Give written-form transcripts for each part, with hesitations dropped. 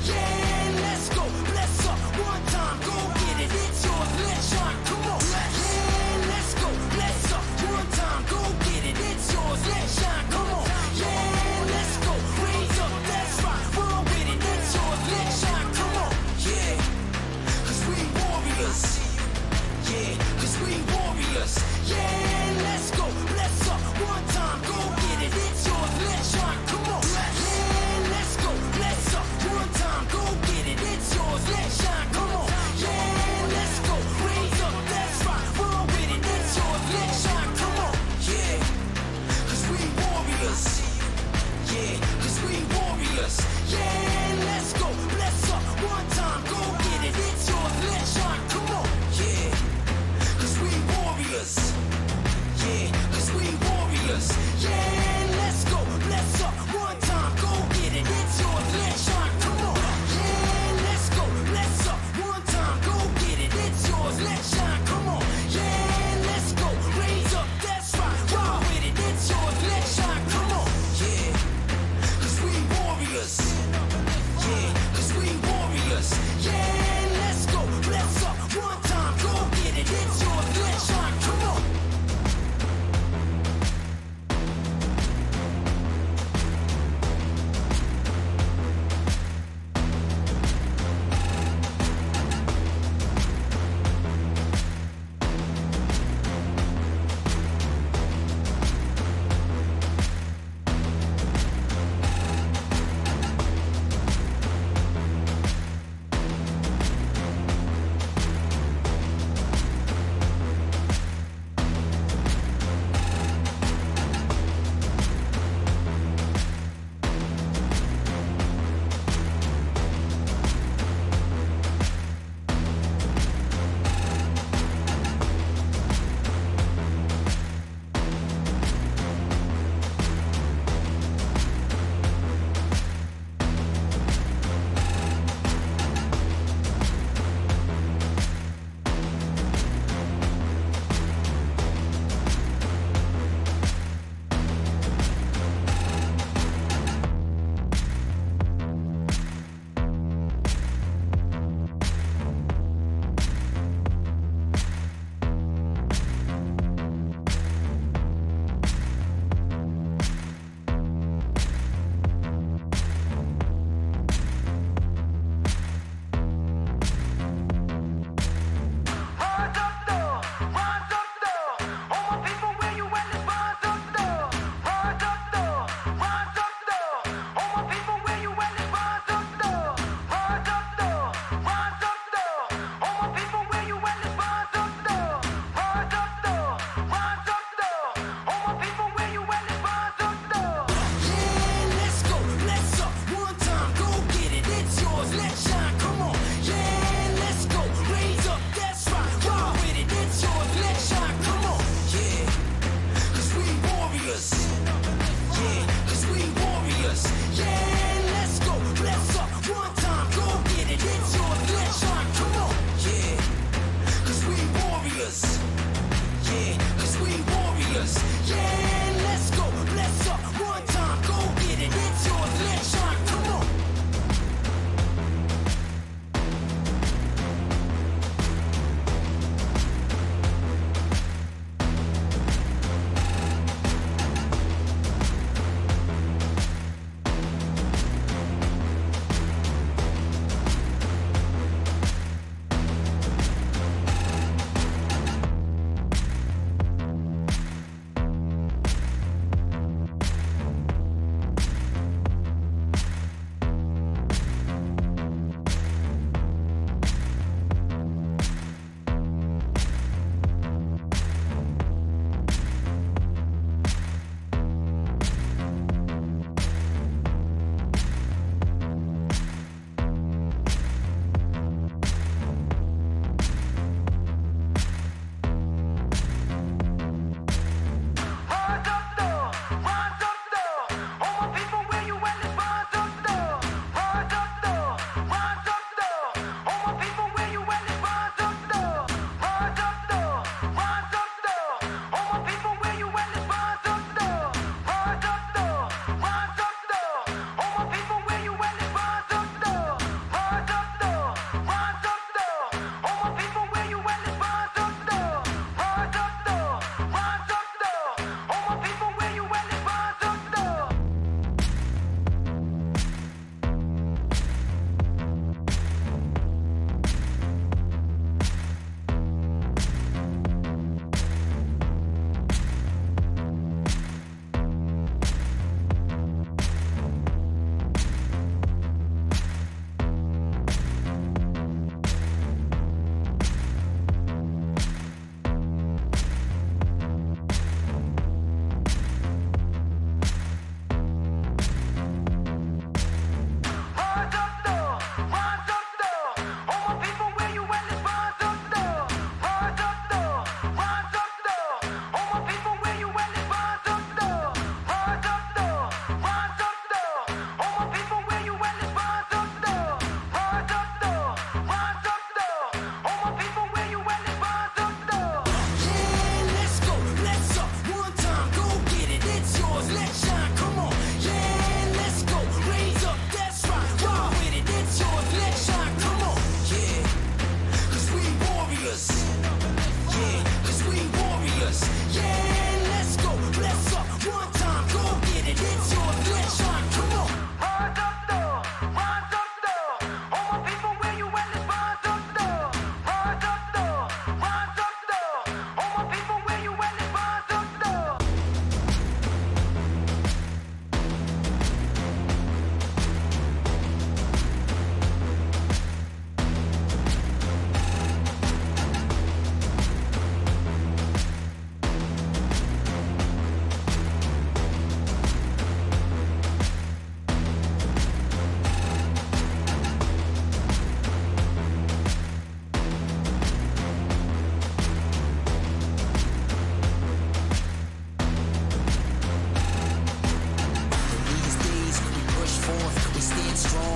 Yeah, let's go, bless up, one time, go get it, it's yours, let's shine, come on. Yeah, let's go, bless up, one time, go get it, it's yours, let's shine, come on. Yeah, let's go, raise up, that's right, run with it, it's yours, let's shine, come on. Yeah, cause we warriors. Yeah, cause we warriors. Yeah, let's go, bless up, one time, go get it, it's yours, let's shine, come on. Yeah, let's go, bless up, one time, go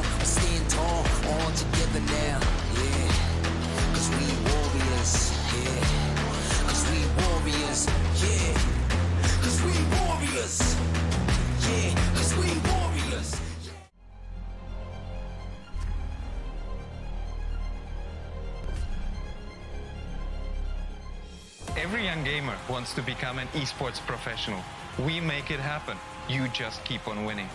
strong, we stand tall, all together now, yeah. Cause we warriors, yeah. Cause we warriors, yeah. Cause we warriors, yeah. Cause we warriors. Every young gamer wants to become an esports professional. We make it happen. You just keep on winning.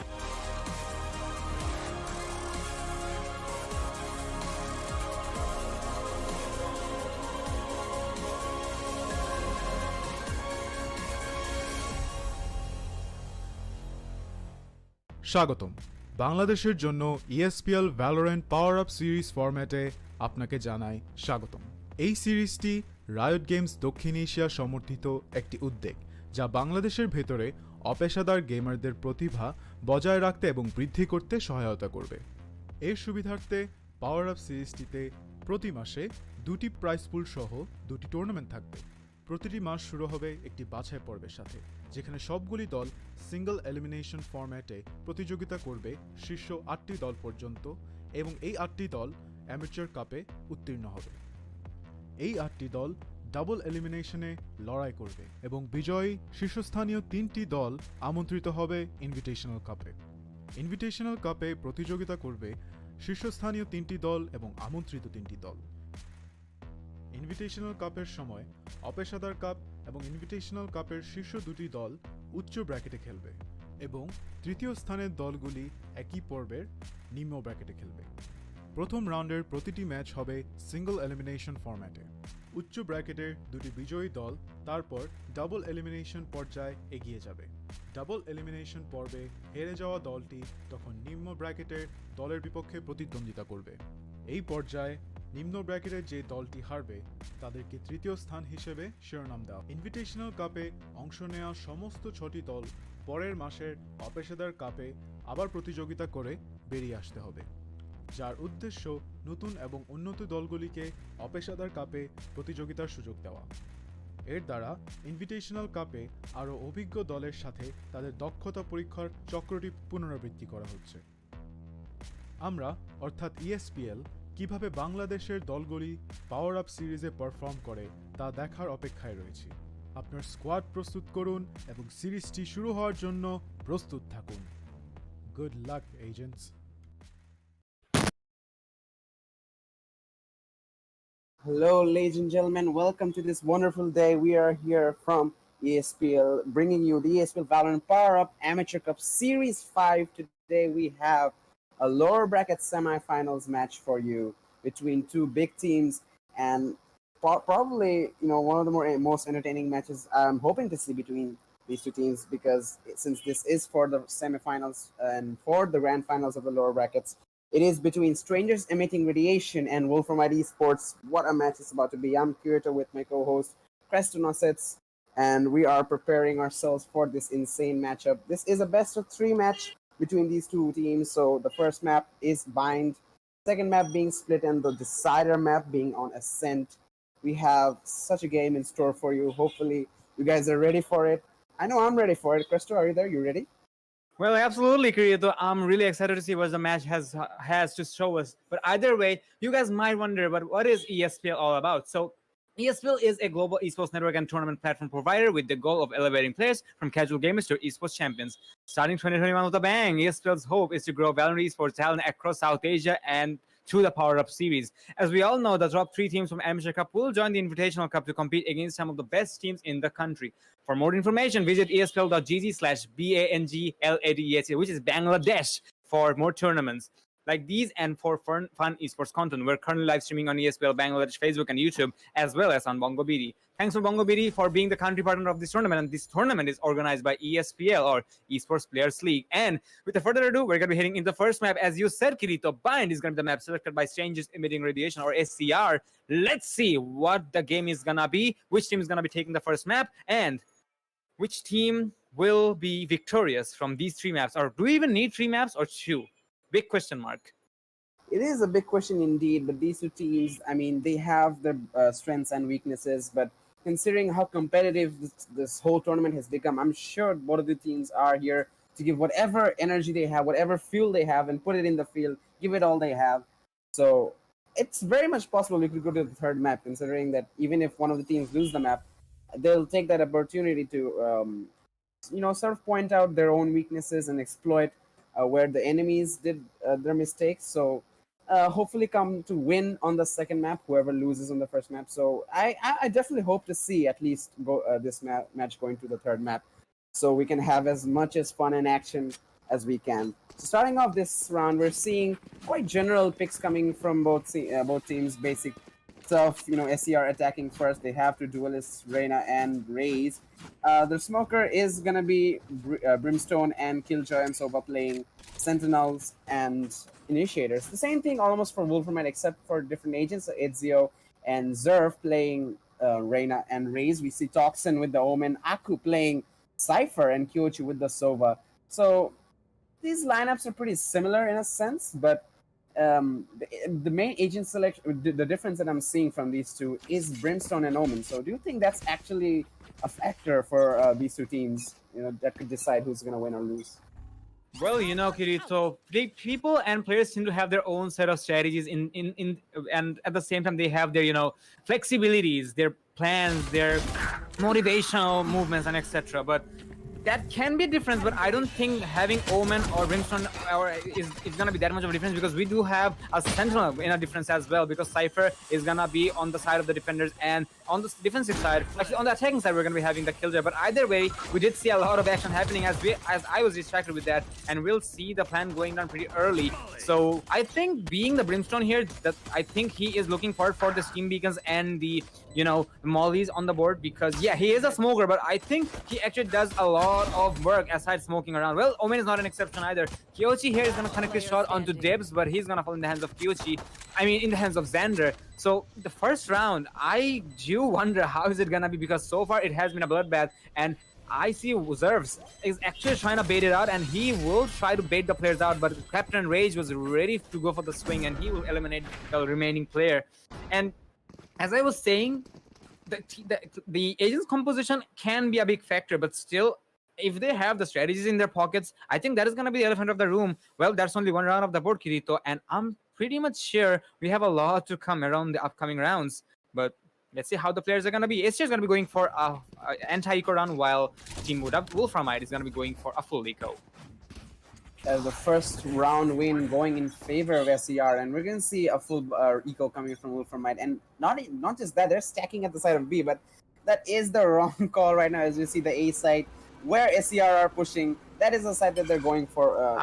স্বাগতম বাংলাদেশের জন্য ESPL Valorant PowerUp series ফরম্যাটে আপনাকে জানাই স্বাগতম। এই সিরিজটি riot games দক্ষিণ এশিয়া সমর্থিত একটি উদ্যোগ যা বাংলাদেশের ভেতরে অপেশাদার গেমারদের প্রতিভা বজায় রাখতে এবং বৃদ্ধি করতে সহায়তা করবে। এর সুবিধার্থে পাওয়ার আপ সিরিজটিতে প্রতি মাসে 2টি প্রাইজ পুল সহ 2টি টুর্নামেন্ট থাকবে। প্রতিটি মাস শুরু হবে একটি বাছাই পর্বের সাথে, যেখানে সবগুলি দল সিঙ্গল এলিমিনেশন ফরম্যাটে প্রতিযোগিতা করবে শীর্ষ 8টি দল পর্যন্ত, এবং এই 8টি দল অ্যামেচার কাপে উত্তীর্ণ হবে। এই 8টি দল ডাবল এলিমিনেশনে লড়াই করবে এবং বিজয়ী শীর্ষস্থানীয় 3টি দল আমন্ত্রিত হবে ইনভিটেশনাল কাপে। ইনভিটেশনাল কাপে প্রতিযোগিতা করবে শীর্ষস্থানীয় 3টি দল এবং আমন্ত্রিত 3টি দল। ইনভিটেশনাল কাপের সময় অপেশাদার কাপ এবং ইনভিটেশনাল কাপের শীর্ষ 2টি দল উচ্চ ব্র্যাকেটে খেলবে এবং তৃতীয় স্থানের দলগুলি একই পর্বের নিম্ন ব্র্যাকেটে খেলবে। প্রথম রাউন্ডের প্রতিটি ম্যাচ হবে সিঙ্গল এলিমিনেশন ফরম্যাটে। উচ্চ ব্র্যাকেটের 2টি বিজয়ী দল তারপর ডাবল এলিমিনেশন পর্যায়ে এগিয়ে যাবে। ডাবল এলিমিনেশন পর্বে হেরে যাওয়া দলটি তখন নিম্ন ব্র্যাকেটের দলের বিপক্ষে প্রতিদ্বন্দ্বিতা করবে। এই পর্যায়ে নিম্ন ব্র্যাকেটের যে দলটি হারবে তাদেরকে তৃতীয় স্থান হিসেবে শিরোনাম দেওয়া। ইনভিটেশনাল কাপে অংশ নেওয়া সমস্ত 6টি দল পরের মাসের অপেশাদার কাপে আবার প্রতিযোগিতা করে বেরিয়ে আসতে হবে, যার উদ্দেশ্য নতুন এবং উন্নত দলগুলিকে অপেশাদার কাপে প্রতিযোগিতার সুযোগ দেওয়া। এর দ্বারা ইনভিটেশনাল কাপে আরও অভিজ্ঞ দলের সাথে তাদের দক্ষতা পরীক্ষার চক্রটি পুনরাবৃত্তি করা হচ্ছে। আমরা অর্থাৎ ESPL কিভাবে বাংলাদেশের দলগুলি পাওয়ার আপ সিরিজে পারফর্ম করে তা দেখার অপেক্ষায় রয়েছি। আপনার স্কোয়াড প্রস্তুত করুন এবং সিরিজটি শুরু হওয়ার জন্য প্রস্তুত থাকুন। Good luck agents. Hello, ladies and gentlemen. Welcome to this wonderful day. We are here from ESPL, bringing you the ESPL Valorant PowerUp Amateur Cup Series 5. Today we have a lower bracket semifinals match for you between two big teams, and probably one of the most entertaining matches I'm hoping to see between these two teams, because since this is for the semifinals and for the grand finals of the lower brackets, it is between Strangers Emitting Radiation and Wolframite Esports. What a match it's about to be. I'm Kirito with my co-host Preston Ossets, and we are preparing ourselves for this insane matchup. This is a best of 3 match between these two teams. So the first map is Bind, second map being Split, and the decider map being on Ascent. We have such a game in store for you. Hopefully you guys are ready for it. I know I'm ready for it. Presto, are you there? You ready? Well, absolutely, Kirito. I'm really excited to see what the match has to show us. But either way, you guys might wonder, but what is ESPL all about? So ESPL is a global esports network and tournament platform provider with the goal of elevating players from casual gamers to esports champions. Starting 2021 with a bang, ESPL's hope is to grow Valorant esports talent across South Asia and through the Power Up series. As we all know, the top 3 teams from Amateur Cup will join the Invitational Cup to compete against some of the best teams in the country. For more information, visit espl.gg/BANGLADES, which is Bangladesh, for more tournaments like these and for fun esports content. We're currently live streaming on ESPL Bangladesh, Facebook, and YouTube, as well as on BongoBD. Thanks for BongoBD for being the country partner of this tournament. And this tournament is organized by ESPL, or Esports Players League. And without further ado, we're going to be hitting in the first map. As you said, Kirito, Bind is going to be the map selected by Strangers Emitting Radiation, or SCR. Let's see what the game is going to be, which team is going to be taking the first map, and which team will be victorious from these 3 maps. Or do we even need 3 maps or 2? Big question mark. It is a big question indeed, but these two teams, I mean, they have their strengths and weaknesses, but considering how competitive this whole tournament has become, I'm sure both of the teams are here to give whatever energy they have, whatever fuel they have, and put it in the field, give it all they have. So it's very much possible we could go to the third map, considering that even if one of the teams lose the map, they'll take that opportunity to, sort of point out their own weaknesses and exploit where the enemies did their mistakes. So hopefully come to win on the second map, whoever loses on the first map. So I definitely hope to see at least this match going to the third map, so we can have as much as fun and action as we can. So starting off this round, we're seeing quite general picks coming from both teams. Basic stuff, SER attacking first. They have two duelists, Reyna and Raze. The smoker is gonna be Brimstone and Killjoy and Sova playing Sentinels and Initiators. The same thing almost for Wolframite, except for different agents. Ezio and Zerf playing Reyna and Raze. We see Toxin with the Omen, Aku playing Cypher, and Kyochi with the Sova. So these lineups are pretty similar in a sense, but the main agent selection, the difference that I'm seeing from these two is Brimstone and Omen. So do you think that's actually a factor for these two teams, that could decide who's going to win or lose? Well, Kirito, people and players seem to have their own set of strategies and at the same time they have their, flexibilities, their plans, their motivational movements and etc. But that can be a difference, but I don't think having Omen or Brimstone is gonna be that much of a difference, because we do have a Sentinel in a difference as well, because Cypher is gonna be on the side of the defenders, and on the defensive side, actually on the attacking side, we're gonna be having the Killjoy. But either way, we did see a lot of action happening as I was distracted with that, and we'll see the plan going down pretty early. So I think being the Brimstone here, that I think he is looking forward for the steam beacons and the mollies on the board, because yeah, he is a smoker, but I think he actually does a lot of work aside smoking around. Well, Omen is not an exception either. Kyochi here is gonna connect his shot onto Dibs, but he's gonna fall in the hands of Kyochi. In the hands of Xander. So the first round, I do wonder how is it gonna be, because so far it has been a bloodbath, and I see Zerves is actually trying to bait it out, and he will try to bait the players out, but Captain Rage was ready to go for the swing, and he will eliminate the remaining player. And as I was saying, the agent's composition can be a big factor, but still, if they have the strategies in their pockets, I think that is going to be the elephant of the room. Well, that's only one round of the board, Kirito, and I'm pretty much sure we have a lot to come around the upcoming rounds. But let's see how the players are going to be. SJ is going to be going for a anti-eco round, while Team Wolframite is going to be going for a full eco. The first round win going in favor of SER, and we're going to see a full eco coming from Wolframite. And not just that, they're stacking at the side of B, but that is the wrong call right now. As you see the A side, where SER are pushing, that is the side that they're going for,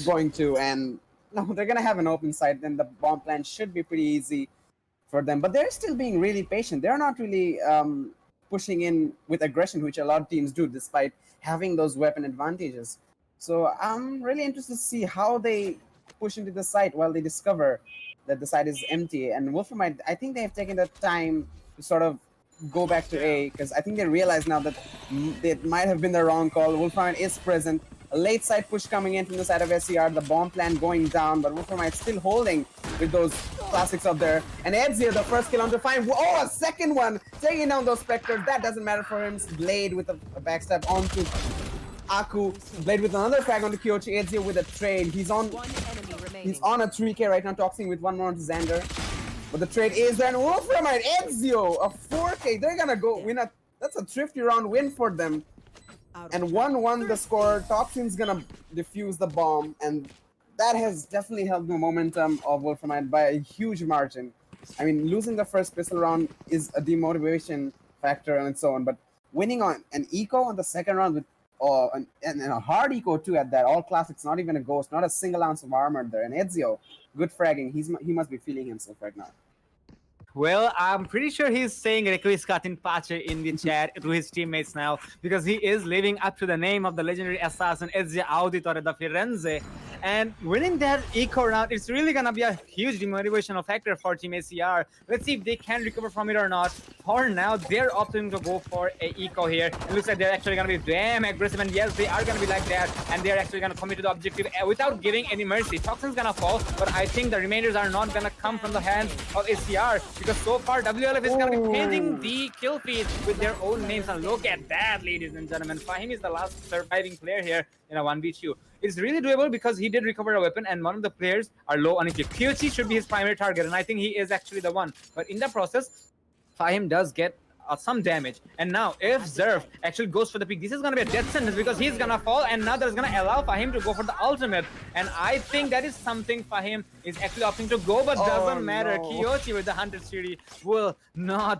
going to, and no, they're going to have an open side, then the bomb plan should be pretty easy for them. But they're still being really patient. They're not really pushing in with aggression, which a lot of teams do, despite having those weapon advantages. So I'm really interested to see how they push into the site while they discover that the site is empty. And Wolframite, I think they have taken the time to sort of go back to A, because I think they realize now that it might have been the wrong call. Wolframite is present. A late side push coming in from the side of SER, the bomb plan going down, but Wolframite still holding with those classics up there. And Ezio, the first kill on to find. Oh, a second one! Taking down those Spectres. That doesn't matter for him. Blade with a backstab onto Aku. Blade with another frag onto Kyochi. Ezio with a trade. He's on a 3k right now, toxing with one more onto Xander. But the trade is there, and Wolframite, Ezio, a 4k. They're gonna go win that's a thrifty round win for them. And 1-1 the score. Toxin's gonna defuse the bomb, and that has definitely helped the momentum of Wolframite by a huge margin. Losing the first pistol round is a demotivation factor and so on, but winning on an eco on the second round with and a hard eco too at that, all classics, not even a ghost, not a single ounce of armor there. And Ezio, good fragging. He must be feeling himself right now. Well, I'm pretty sure he's saying Requiescat in Pace in the chat to his teammates now, because he is living up to the name of the legendary assassin Ezio Auditore da Firenze. And winning that eco round, it's really gonna be a huge demotivational factor for Team ACR. Let's see if they can recover from it or not. For now, they're opting to go for a eco here. It looks like they're actually gonna be damn aggressive, and yes, they are gonna be like that, and they're actually gonna commit to the objective without giving any mercy. Toxin's gonna fall, but I think the remainders are not gonna come from the hands of ACR, because so far WLF is going to be painting the kill feed with their own names. And look at that, ladies and gentlemen. Fahim is the last surviving player here in a 1v2. It's really doable because he did recover a weapon and one of the players are low on HP. Kyochi should be his primary target, and I think he is actually the one. But in the process, Fahim does get some damage. And now if Zerv actually goes for the peak, this is going to be a death sentence because he's going to fall, and now that's going to allow Fahim to go for the ultimate. And I think that is something Fahim is actually opting to go, but doesn't matter. No. Kyochi with the Hunter series will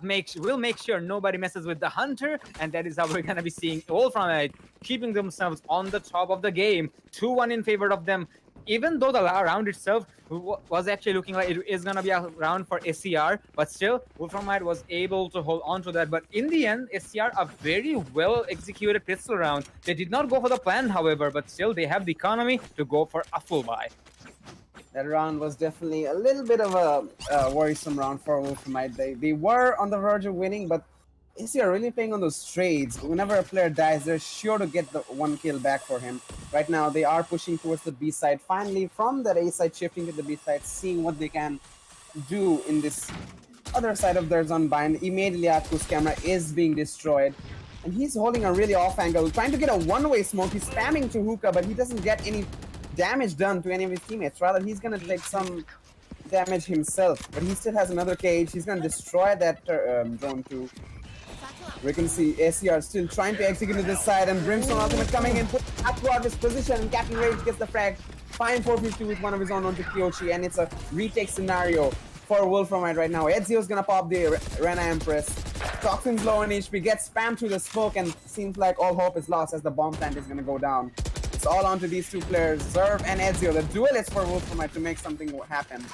make sure nobody messes with the Hunter, and that is how we're going to be seeing Wolframite keeping themselves on the top of the game. 2-1 in favor of them. Even though the round itself was actually looking like it is going to be a round for SCR, but still, Wolframite was able to hold on to that. But in the end, SCR, a very well executed pistol round. They did not go for the plan, however, but still, they have the economy to go for a full buy. That round was definitely a little bit of a worrisome round for Wolframite. They were on the verge of winning, but SCR really playing on those trades. Whenever a player dies, they're sure to get the one kill back for him. Right now, they are pushing towards the B side. Finally, from that A side, shifting to the B side, seeing what they can do in this other side of theirs unbind. Immediately, Aku's camera is being destroyed. And he's holding a really off angle, trying to get a one-way smoke. He's spamming to hookah, but he doesn't get any damage done to any of his teammates. Rather, he's going to take some damage himself. But he still has another cage. He's going to destroy that drone too. We can see SCR still trying to execute to this side, and Brimstone ultimate coming in, put Aku out of his position, and Captain Rage gets the frag. Fine 450 with one of his own onto Kyochi, and it's a retake scenario for Wolframite right now. Ezio's gonna pop the Rena Empress. Toxin's low on HP, gets spammed through the smoke, and seems like all hope is lost as the bomb plant is gonna go down. It's all onto these two players, Zerv and Ezio, the duelists for Wolframite to make something happen.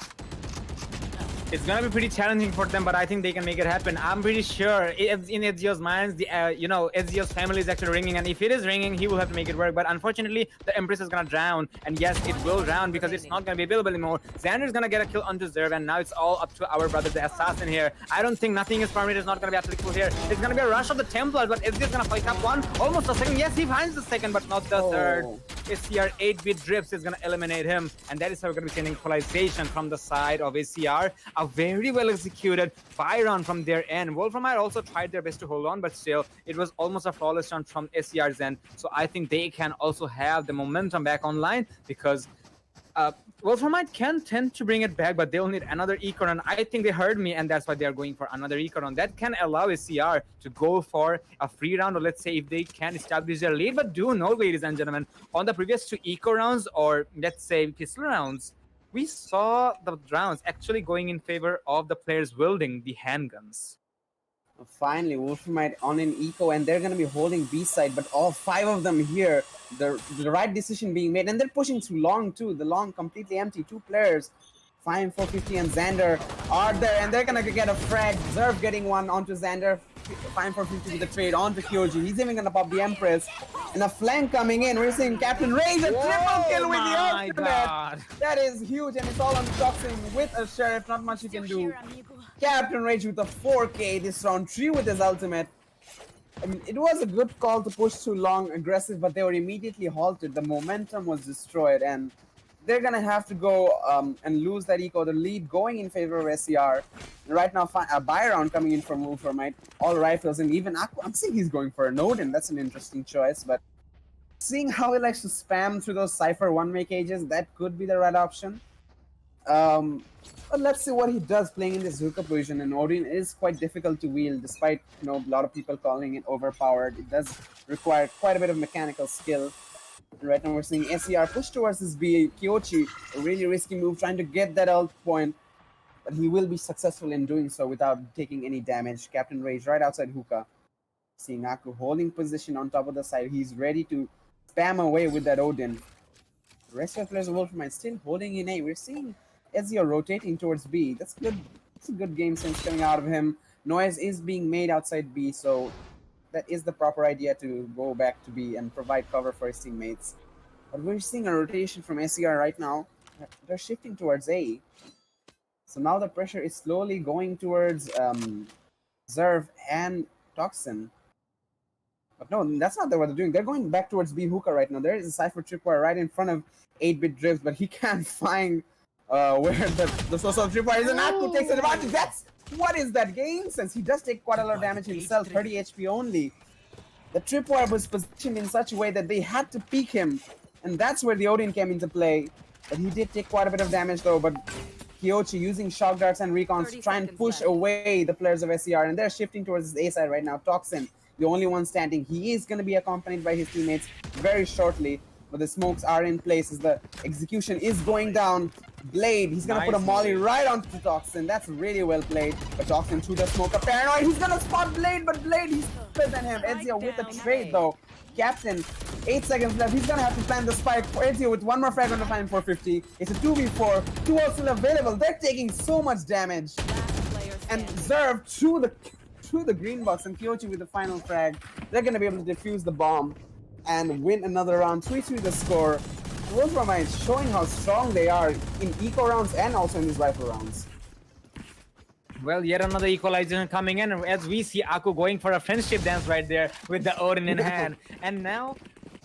It's gonna be pretty challenging for them, but I think they can make it happen. I'm pretty sure in Ezio's minds, Ezio's family is actually ringing, and if it is ringing, he will have to make it work. But unfortunately, the Empress is gonna drown, and yes, it will drown because it's not gonna be available anymore. Xander is gonna get a kill onto Zerv, and now it's all up to our brother, the assassin here. I don't think nothing is permitted. It's not gonna be applicable here. It's gonna be a rush of the Templars, but Ezio's gonna pick up one, almost a second. Yes, he finds the second, but not the third. SCR 8-bit drips is gonna eliminate him, and that is how we're gonna be seeing equalization from the side of SCR. A very well executed fire round from their end. Wolframite also tried their best to hold on, but still, it was almost a flawless round from SCR's end. So I think they can also have the momentum back online because Wolframite can tend to bring it back, but they'll need another eco run. I think they heard me, and that's why they're going for another eco run. That can allow SCR to go for a free round, or let's say if they can establish their lead. But do note, ladies and gentlemen, on the previous two eco rounds, or let's say pistol rounds, we saw the rounds actually going in favor of the players wielding the handguns. Finally, Wolframite on an eco, and they're going to be holding B side, but all 5 of them here, the right decision being made, and they're pushing through long too. The long completely empty. 2 players, Fine 450 and Xander are there, and they're going to get a frag. Zerv getting one onto Xander. Fine 450 with the trade onto Kyoji. He's even going to pop the Empress. And a flank coming in. We're seeing Captain Rage a triple kill with the ultimate. God. That is huge, and it's all on Toxin with a Sheriff. Not much you can do. Captain Rage with a 4K this round, 3 with his ultimate. I mean, it was a good call to push too long, aggressive, but they were immediately halted. The momentum was destroyed, and they're gonna have to go and lose that eco. The lead going in favor of SCR. Right now, a buy round coming in from Wolframite. All rifles, and even Aqua. I'm saying he's going for a Odin. That's an interesting choice, but seeing how he likes to spam through those Cypher one-way cages, that could be the right option. But let's see what he does playing in this hookah position. And Odin is quite difficult to wield, despite a lot of people calling it overpowered. It does require quite a bit of mechanical skill. And right now we're seeing SCR push towards this B. Kyochi, a really risky move, trying to get that ult point, but he will be successful in doing so without taking any damage. Captain Rage right outside hookah. Seeing Aku holding position on top of the side. He's ready to spam away with that Odin. The rest of the players of Wolframite still holding in A. We're seeing Ezio rotating towards B. That's good. It's a good game sense coming out of him. Noise is being made outside B, so that is the proper idea to go back to B and provide cover for his teammates. But we're seeing a rotation from SCR right now. They're shifting towards A. So now the pressure is slowly going towards Zerv and Toxin. But no, that's not what they're doing. They're going back towards B hookah right now. There is a Cypher Tripwire right in front of 8-bit Drifts, but he can't find where the source of Tripwire is. And Aku takes advantage. That's What is that game sense? He does take quite a lot of damage himself, 30 HP only. The tripwire was positioned in such a way that they had to peek him, and that's where the Odin came into play. But he did take quite a bit of damage though, but Kyochi using shock darts and recons to try and push away the players of SER, and they're shifting towards his A side right now. Toxin, the only one standing. He is going to be accompanied by his teammates very shortly, but the smokes are in place as the execution is going down. Blade, he's going to put a molly right onto Toxin. That's really well played. But Toxin through the smoke, paranoid. He's going to spot Blade, but Blade, he's better than him. Ezio with the trade though. Captain, 8 seconds left. He's gonna have to plant the spike for Ezio with one more frag on the final 450. It's a 2v4. 2 ults still available. They're taking so much damage. And Zerv through the green box, and Kyochi with the final frag. They're gonna be able to defuse the bomb and win another round. 3-3 the score. Wolframite showing how strong they are in eco rounds and also in these rifle rounds. Well, yet another equalization coming in, as we see Aku going for a friendship dance right there with the Odin in hand. And now,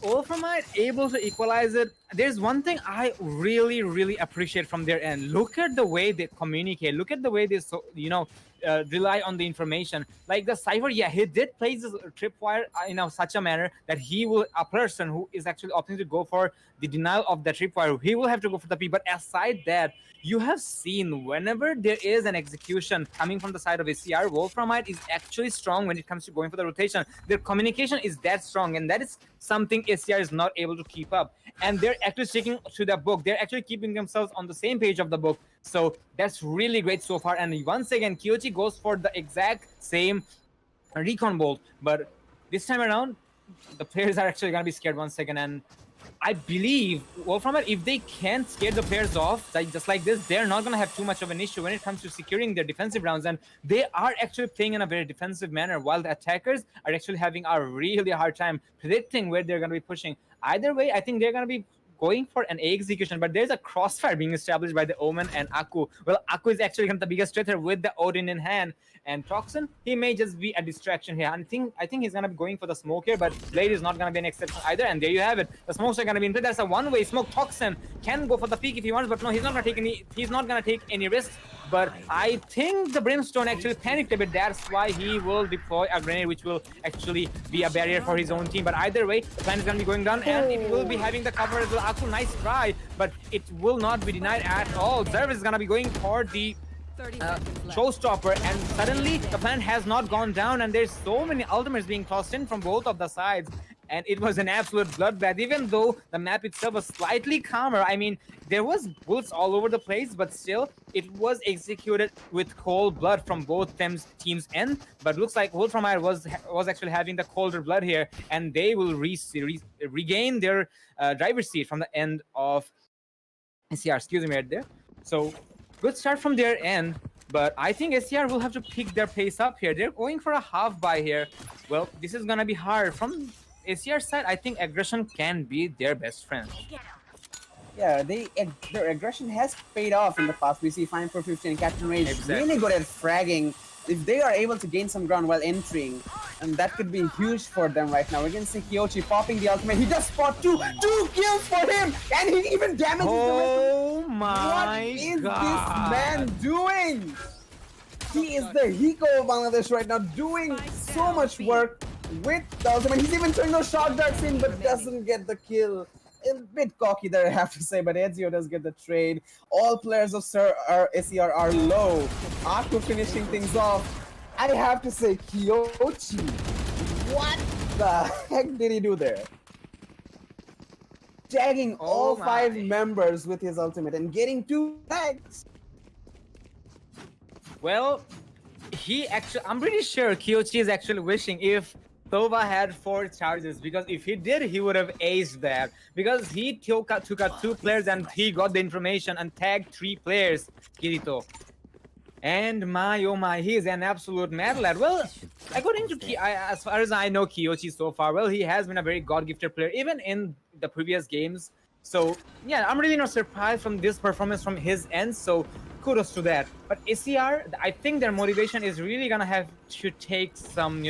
Wolframite able to equalize it. There's one thing I really appreciate from their end. Look at the way they communicate. Look at the way they, rely on the information. Like the Cypher, yeah, he did place his tripwire in such a manner that a person who is actually opting to go for the denial of the tripwire, he will have to go for the P. But aside that, you have seen whenever there is an execution coming from the side of ACR, Wolframite is actually strong when it comes to going for the rotation. Their communication is that strong, and that is something ACR is not able to keep up. And they're actually sticking to the book. They're actually keeping themselves on the same page of the book. So that's really great so far. And once again, Kyochi goes for the exact same recon bolt. But this time around, the players are actually going to be scared once again. And I believe Wolframite, if they can scare the players off, just like this, they're not going to have too much of an issue when it comes to securing their defensive rounds. And they are actually playing in a very defensive manner, while the attackers are actually having a really hard time predicting where they're going to be pushing. Either way, I think they're going to be going for an A execution, but there's a crossfire being established by the Omen and Aku. Well, Aku is actually the biggest threat with the Odin in hand, and Toxin, he may just be a distraction here. I think he's gonna be going for the smoke here, but Blade is not gonna be an exception either. And there you have it. The smokes are gonna be in play. That's a one-way smoke. Toxin can go for the peak if he wants, but no, he's not gonna take any. He's not gonna take any risks. But I think the Brimstone actually panicked a bit. That's why he will deploy a grenade, which will actually be a barrier for his own team. But either way, the plan is gonna be going down, and it will be having the cover as well. Aku, nice try, but it will not be denied at all. Zerv is gonna be going for the showstopper, and suddenly the plan has not gone down, and there's so many ultimates being tossed in from both of the sides, and it was an absolute bloodbath. Even though the map itself was slightly calmer, I mean, there was bullets all over the place, but still it was executed with cold blood from both teams end. But looks like Wolframite was actually having the colder blood here, and they will regain their driver's seat from the end of SCR. Excuse me right there. So good start from their end, but I think SCR will have to pick their pace up here. They're going for a half buy here. Well, this is gonna be hard. From SCR side, I think aggression can be their best friend. Yeah, their aggression has paid off in the past. We see Fine for 50 and Captain Rage really good at fragging. If they are able to gain some ground while entering, and that could be huge for them right now. We're going to see Kyochi popping the ultimate. He does spot two kills for him, and he even damages the rest of Oh my What is God. this man doing? He is the Hiko of Bangladesh right now, doing so much work with the ultimate. He's even throwing those shot darts in, but doesn't get the kill. A bit cocky there, I have to say, but Ezio does get the trade. All players of SER are low. Aku finishing things off. I have to say, Kyochi, what the heck did he do there? Tagging all 5 members with his ultimate and getting 2 tags. Well, I'm pretty sure Kyochi is actually wishing if Tova had 4 charges, because if he did, he would have aced that, because he took out 2 players and he got the information and tagged 3 players, Kirito. And my oh my, he is an absolute mad lad. Well, according to as far as I know Kyochi so far, well, he has been a very god-gifted player even in the previous games. So yeah, I'm really not surprised from this performance from his end, so kudos to that. But ACR, I think their motivation is really gonna have to take some,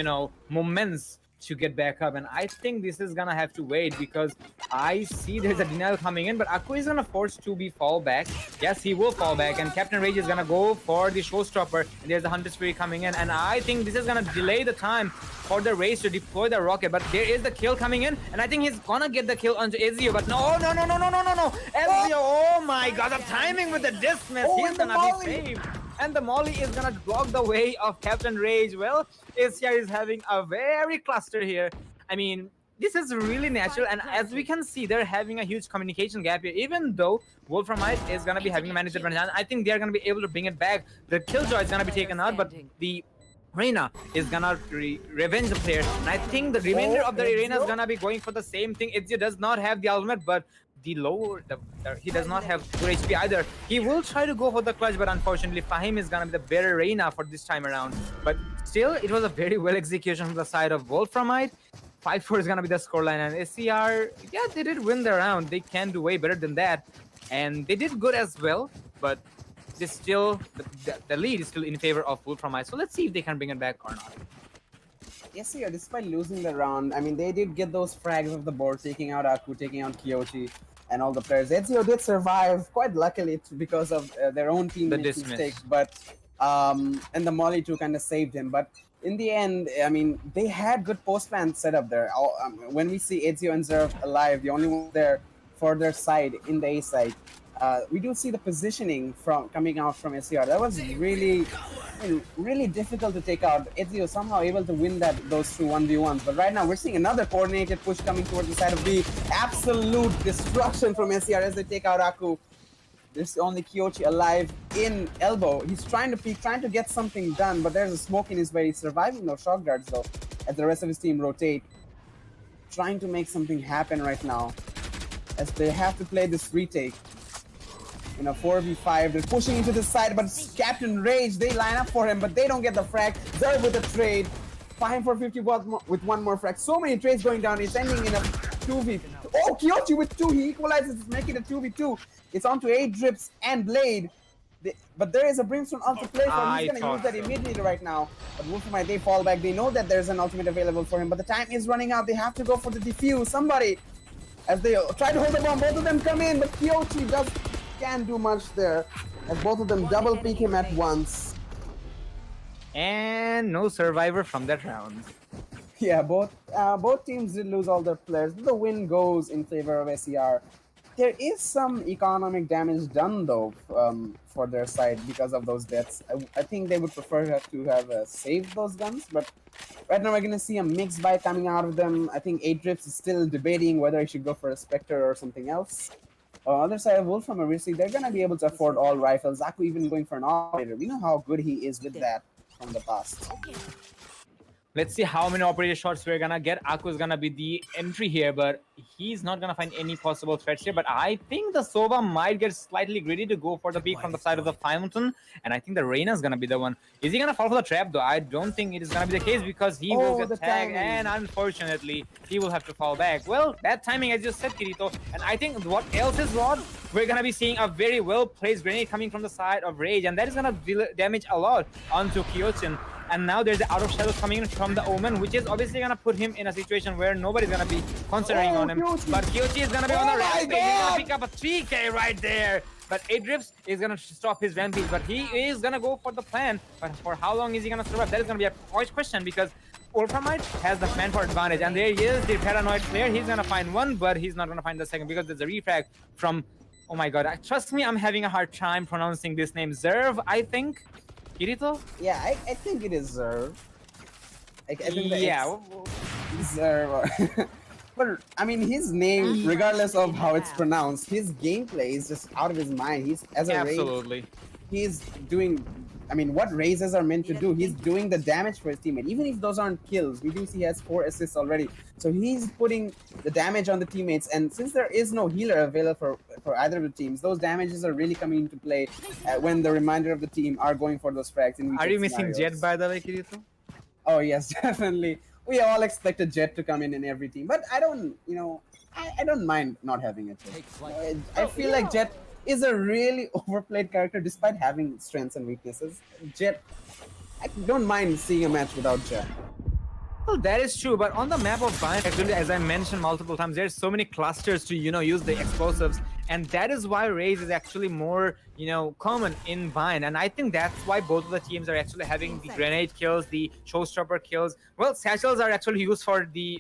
moments to get back up, and I think this is gonna have to wait because I see there's a denial coming in, but Aku is gonna force to be fall back. Yes, he will fall back, and Captain Rage is gonna go for the showstopper, and there's a Hunter Spirit coming in, and I think this is gonna delay the time for the Rage to deploy the rocket, but there is the kill coming in, and I think he's gonna get the kill onto Ezio, but no, Ezio, oh my god, the timing with the dismiss, Oh, he's and the gonna be molly. saved. And the molly is gonna block the way of Captain Rage. Well, Asia is having a very cluster here. I mean, this is really natural, and as we can see, they're having a huge communication gap here. Even though Wolframite is gonna be having a managed advantage, and I think they're gonna be able to bring it back. The Killjoy is gonna be taken out, but the Reina is gonna revenge the player, and I think the remainder of the arena is gonna be going for the same thing. Ezio does not have the ultimate, but he does not have good HP either. He will try to go for the clutch, but unfortunately Fahim is gonna be the better Reina for this time around. But still, it was a very well execution from the side of Wolframite. 5-4 is gonna be the scoreline, and SCR, yeah, they did win the round. They can do way better than that, and they did good as well, but this still the lead is still in favor of Wolframite. So let's see if they can bring it back or not. Yes, yeah, despite losing the round, I mean, they did get those frags of the board, taking out Aku, taking out Kyochi, and all the players. Ezio did survive, quite luckily, because of their own team mistakes, but and the Molly too kind of saved him. But in the end, I mean, they had good post-plan set up there. When we see Ezio and Zerv alive, the only one there for their side in the A side, we do see the positioning from coming out from SCR. That was really, really difficult to take out. Ezio somehow able to win those two 1v1s. But right now we're seeing another coordinated push coming towards the side of B. Absolute destruction from SCR as they take out Aku. There's only Kyochi alive in elbow. He's trying to peek, trying to get something done, but there's a smoke in his way. He's surviving those shock guards though, as the rest of his team rotate. Trying to make something happen right now, as they have to play this retake. In a 4v5, they're pushing into the side, but Captain Rage, they line up for him, but they don't get the frag. Zerv with a trade. Fine for 50 with one more frag. So many trades going down. It's ending in a 2v. Oh, Kyochi with 2. He equalizes, making it a 2v2. It's on to 8 drips and Blade. But there is a Brimstone ultimate play for him. He's going to use that immediately right now. But Wolframite, they fall back. They know that there's an ultimate available for him, but the time is running out. They have to go for the defuse. Somebody, as they try to hold the bomb, both of them come in, but Kyochi can't do much there, as both of them double peek him at once. And no survivor from that round. Yeah, both teams did lose all their players. The win goes in favor of SER. There is some economic damage done though for their side because of those deaths. I think they would prefer to have saved those guns, but right now we're going to see a mixed buy coming out of them. I think 8 Drips is still debating whether he should go for a Spectre or something else. On the other side of Wolfram, obviously, they're going to be able to afford all rifles. Zaku even going for an operator. We know how good he is with that from the past. Let's see how many operator shots we're gonna get. Aku is gonna be the entry here, but he's not gonna find any possible threats here. But I think the Sova might get slightly greedy to go for the peak from the side of the Fountain, and I think the Reina is gonna be the one. Is he gonna fall for the trap though? I don't think it is gonna be the case because he will get tagged, and unfortunately, he will have to fall back. Well, bad timing as you said, Kirito. And I think what else is wrong? We're gonna be seeing a very well-placed grenade coming from the side of Rage, and that is gonna damage a lot onto Kyochin. And now there's the out of shadows coming in from the Omen, which is obviously gonna put him in a situation where nobody's gonna be concentrating on him. Kyochi. But Kyochi is gonna be on the rampage. He's gonna pick up a 3K right there. But 8 Drips is gonna stop his rampage. But he is gonna go for the plan. But for how long is he gonna survive? That is gonna be a question because Wolframite has the manpower advantage. And there he is, the paranoid player. He's gonna find one, but he's not gonna find the second because there's a refrag from. Oh my god, trust me, I'm having a hard time pronouncing this name. Zerv, I think. Kirito? Yeah, I think it is Zerv. I think yeah. Zerv. But I mean, his name, regardless of how it's pronounced, his gameplay is just out of his mind. He's as a absolutely. Raze, he's doing. I mean, what Razes are meant to do. He's doing the damage for his teammate, even if those aren't kills. We do see he has 4 assists already, so he's putting the damage on the teammates. And since there is no healer available for either of the teams, those damages are really coming into play when the remainder of the team are going for those frags. Are you missing Jet, by the way, Kirito? Oh yes, definitely. We all expected Jet to come in every team, but I don't, I don't mind not having a Jet. I feel like Jet is a really overplayed character despite having strengths and weaknesses. Jet, I don't mind seeing a match without Jet. Well, that is true, but on the map of Vine, actually, as I mentioned multiple times, there's so many clusters to, use the explosives, and that is why Raze is actually more, common in Vine, and I think that's why both of the teams are actually having the grenade kills, the showstopper kills. Well, satchels are actually used for the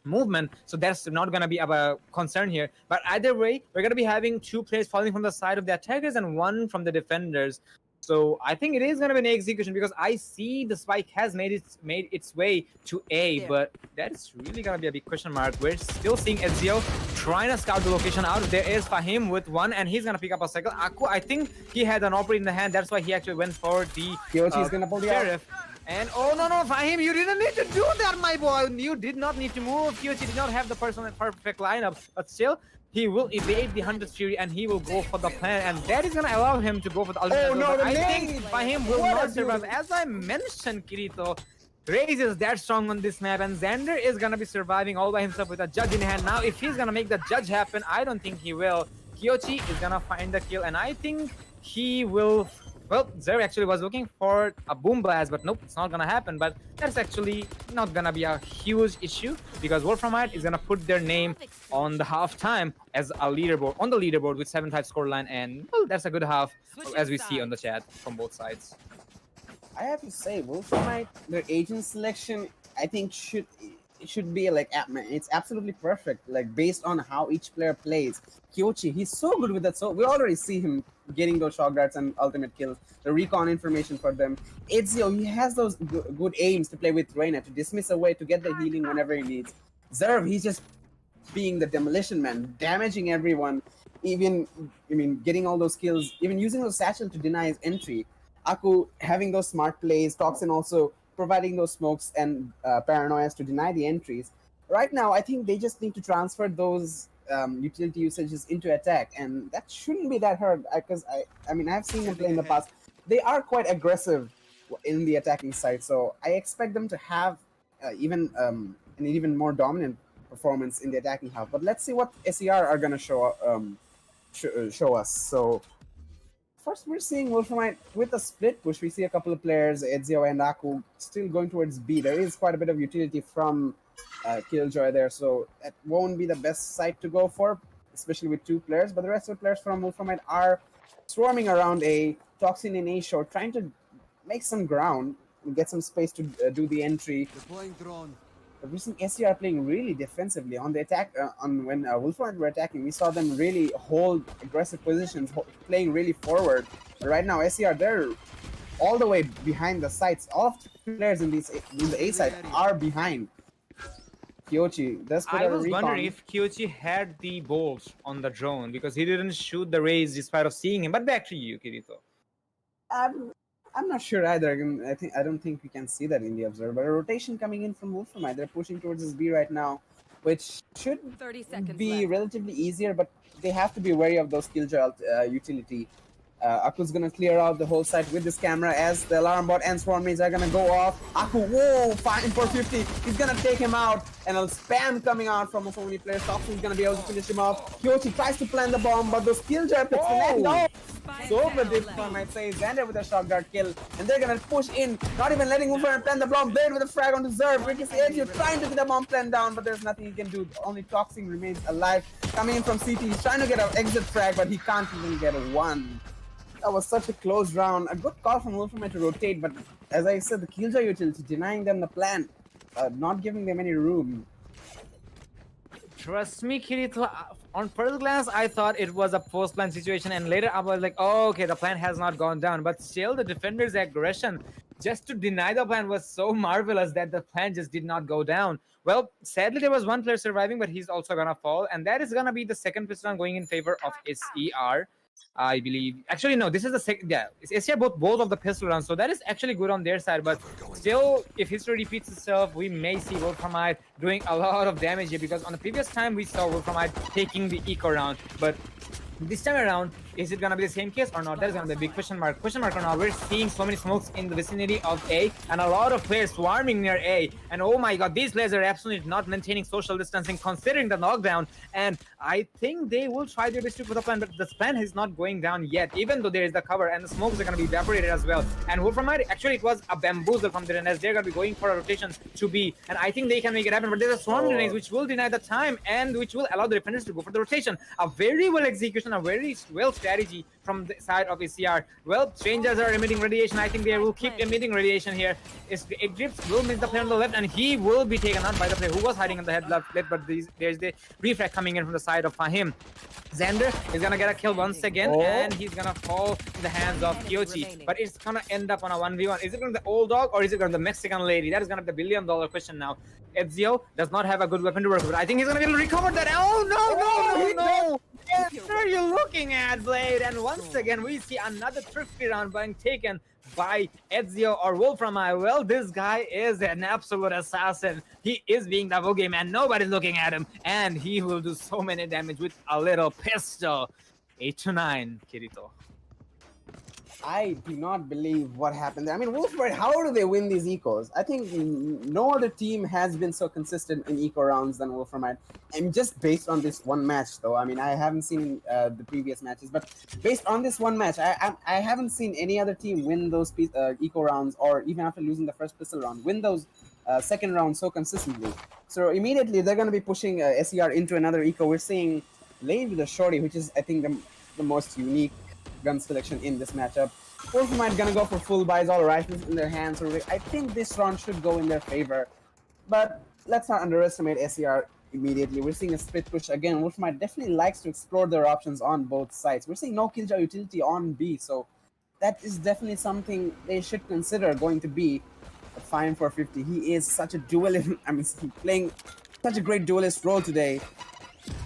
movement, so that's not going to be a concern here, but either way, we're going to be having 2 players falling from the side of the attackers and 1 from the defenders. So I think it is going to be an execution, because I see the spike has made its way to A, but that's really going to be a big question mark. We're still seeing Ezio trying to scout the location out. There is Fahim with 1, and he's going to pick up a cycle. Aku, I think he had an operator in the hand. That's why he actually went for the Kyochi's going to pull the sheriff. And oh no, Fahim, you didn't need to do that, my boy. You did not need to move. Kyochi did not have the personal perfect lineup, but still, he will evade the Hunter's Fury and he will go for the plan, and that is going to allow him to go for the ultimate. Oh no, I think Fahim will not survive. As I mentioned, Kirito, Raze is that strong on this map, and Xander is going to be surviving all by himself with a judge in hand. Now, if he's going to make the judge happen, I don't think he will. Kyochi is going to find the kill, and I think he will... Well, Zer actually was looking for a boom blast, but nope, it's not gonna happen. But that's actually not gonna be a huge issue, because Wolframite is gonna put their name on the halftime as a leaderboard, on the leaderboard with 7-5 scoreline, and well, that's a good half, as we see on the chat from both sides. I have to say, Wolframite, their agent selection, I think should be like, it's absolutely perfect, like based on how each player plays. Kyochi, he's so good with that, so we already see him getting those shock darts and ultimate kills, the recon information for them. Ezio, he has those good aims to play with Reyna, to dismiss away, to get the healing whenever he needs. Zerv, he's just being the demolition man, damaging everyone, even, getting all those kills, even using those satchel to deny his entry. Aku having those smart plays, Toxin also providing those smokes and paranoias to deny the entries. Right now, I think they just need to transfer those utility usages into attack, and that shouldn't be that hard, because I've seen them play in the past. They are quite aggressive in the attacking side, so I expect them to have an even more dominant performance in the attacking half. But let's see what SER are going to show us. So first, we're seeing Wolframite with a split push. We see a couple of players, Ezio and Aku, still going towards B. There is quite a bit of utility from Killjoy there, so that won't be the best site to go for, especially with 2 players. But the rest of the players from Wolframite are swarming around A, Toxin in A short, trying to make some ground, get some space to do the entry. Deploying drone. But we're seeing SCR playing really defensively on the attack. When Wolframite were attacking, we saw them really hold aggressive positions, playing really forward. But right now, SCR, they're all the way behind the sites. All of the players in the A side are behind. Kyochi, that's I was wondering if Kyochi had the bolts on the drone, because he didn't shoot the Raze despite of seeing him. But back to you, Kirito. I'm not sure either. I don't think we can see that in the observer. But a rotation coming in from Wolframite. They're pushing towards this B right now, which should 30 seconds be left. relatively easier, but they have to be wary of those Killjoy utility. Aku's gonna clear out the whole site with this camera as the alarm bot and swarm mates are gonna go off. Aku, whoa, fighting for 50. He's gonna take him out, and a spam coming out from so many players. Toxin's gonna be able to finish him off. Kyochi tries to plant the bomb, but those Killjoy picks the net. No! So predictable, I might say. Xander with a shock dart kill, and they're gonna push in, not even letting Wolframite plant the bomb. Blade with a frag on the Zerv. Ricky's edge, you're trying to get the bomb plant down, but there's nothing he can do. Only Toxin remains alive. Coming in from CT, he's trying to get an exit frag, but he can't even get one. That was such a close round. A good call from Wolframite to rotate, but as I said, the Killjoy utility denying them the plan, not giving them any room. Trust me, Kirito, on first glance, I thought it was a post-plan situation, and later I was like, oh, okay, the plan has not gone down. But still, the defender's aggression just to deny the plan was so marvelous that the plan just did not go down. Well, sadly, there was one player surviving, but he's also gonna fall, and that is gonna be the second pistol going in favor of SER. I believe. Actually, no, this is the second. Yeah, it's here both of the pistol rounds, so that is actually good on their side. But still, if history repeats itself, we may see Wolframite doing a lot of damage here, because on the previous time we saw Wolframite taking the eco round, but this time around, is it gonna be the same case or not? That is gonna be a big question mark. Question mark or not. We're seeing so many smokes in the vicinity of A, and a lot of players swarming near A. And oh my god, these players are absolutely not maintaining social distancing, considering the knockdown. And I think they will try their best to put the plan, but the plan is not going down yet, even though there is the cover and the smokes are going to be evaporated as well. And Wolframite, actually, it was a bamboozle from there, and as they're going to be going for a rotation to B, and I think they can make it happen, but there's a swarm grenades which will deny the time and which will allow the defenders to go for the rotation. A very well execution, a very well strategy from the side of ACR. Well, strangers are emitting radiation. I think they will keep emitting radiation here. Eclipse will miss the player on the left, and he will be taken out by the player who was hiding on the head left, but there's the refract coming in from the side of Fahim. Xander is gonna get a kill once again, and he's gonna fall in the hands of Kyochi. But it's gonna end up on a 1v1. Is it gonna be the old dog or is it gonna be the Mexican lady? That is gonna be the billion-dollar question now. Ezio does not have a good weapon to work with. I think he's gonna be able to recover that. Oh no! What are you looking at, Blade? And once again, we see another thrifty round being taken by Ezio or Wolframite. Well, this guy is an absolute assassin. He is being the boogeyman. Nobody's looking at him, and he will do so many damage with a little pistol. 8-9, Kirito. I do not believe what happened there. I mean, Wolframite, how do they win these ecos? I think no other team has been so consistent in eco rounds than Wolframite. And just based on this one match, though, I mean, I haven't seen the previous matches, but based on this one match, I haven't seen any other team win those eco rounds, or even after losing the first pistol round, win those second round so consistently. So immediately they're going to be pushing SER into another eco. We're seeing Lane with a shorty, which is, I think, the most unique gun selection in this matchup. Wolframite gonna go for full buys, all rifles in their hands. So I think this round should go in their favor. But let's not underestimate SER immediately. We're seeing a split push again. Wolframite definitely likes to explore their options on both sides. We're seeing no killjoy utility on B, so that is definitely something they should consider going to be a fine for 50. He is such a duelist. I mean, he's playing such a great duelist role today.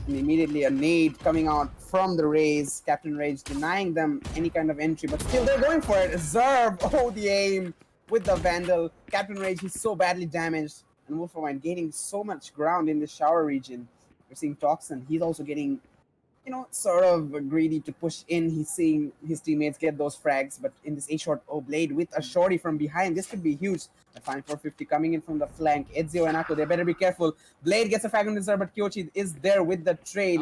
And immediately a nade coming out from the Raze. Captain Rage denying them any kind of entry, but still they're going for it. Zerb, oh, the aim with the Vandal. Captain Rage, he's so badly damaged. And Wolframite gaining so much ground in the shower region. We're seeing Toxin, he's also getting, you know, sort of greedy to push in. He's seeing his teammates get those frags, but in this A-short, oh, Blade with a shorty from behind. This could be huge. A fine 450 coming in from the flank. Ezio and Ako, they better be careful. Blade gets a frag on the Zerb, but Kyochi is there with the trade.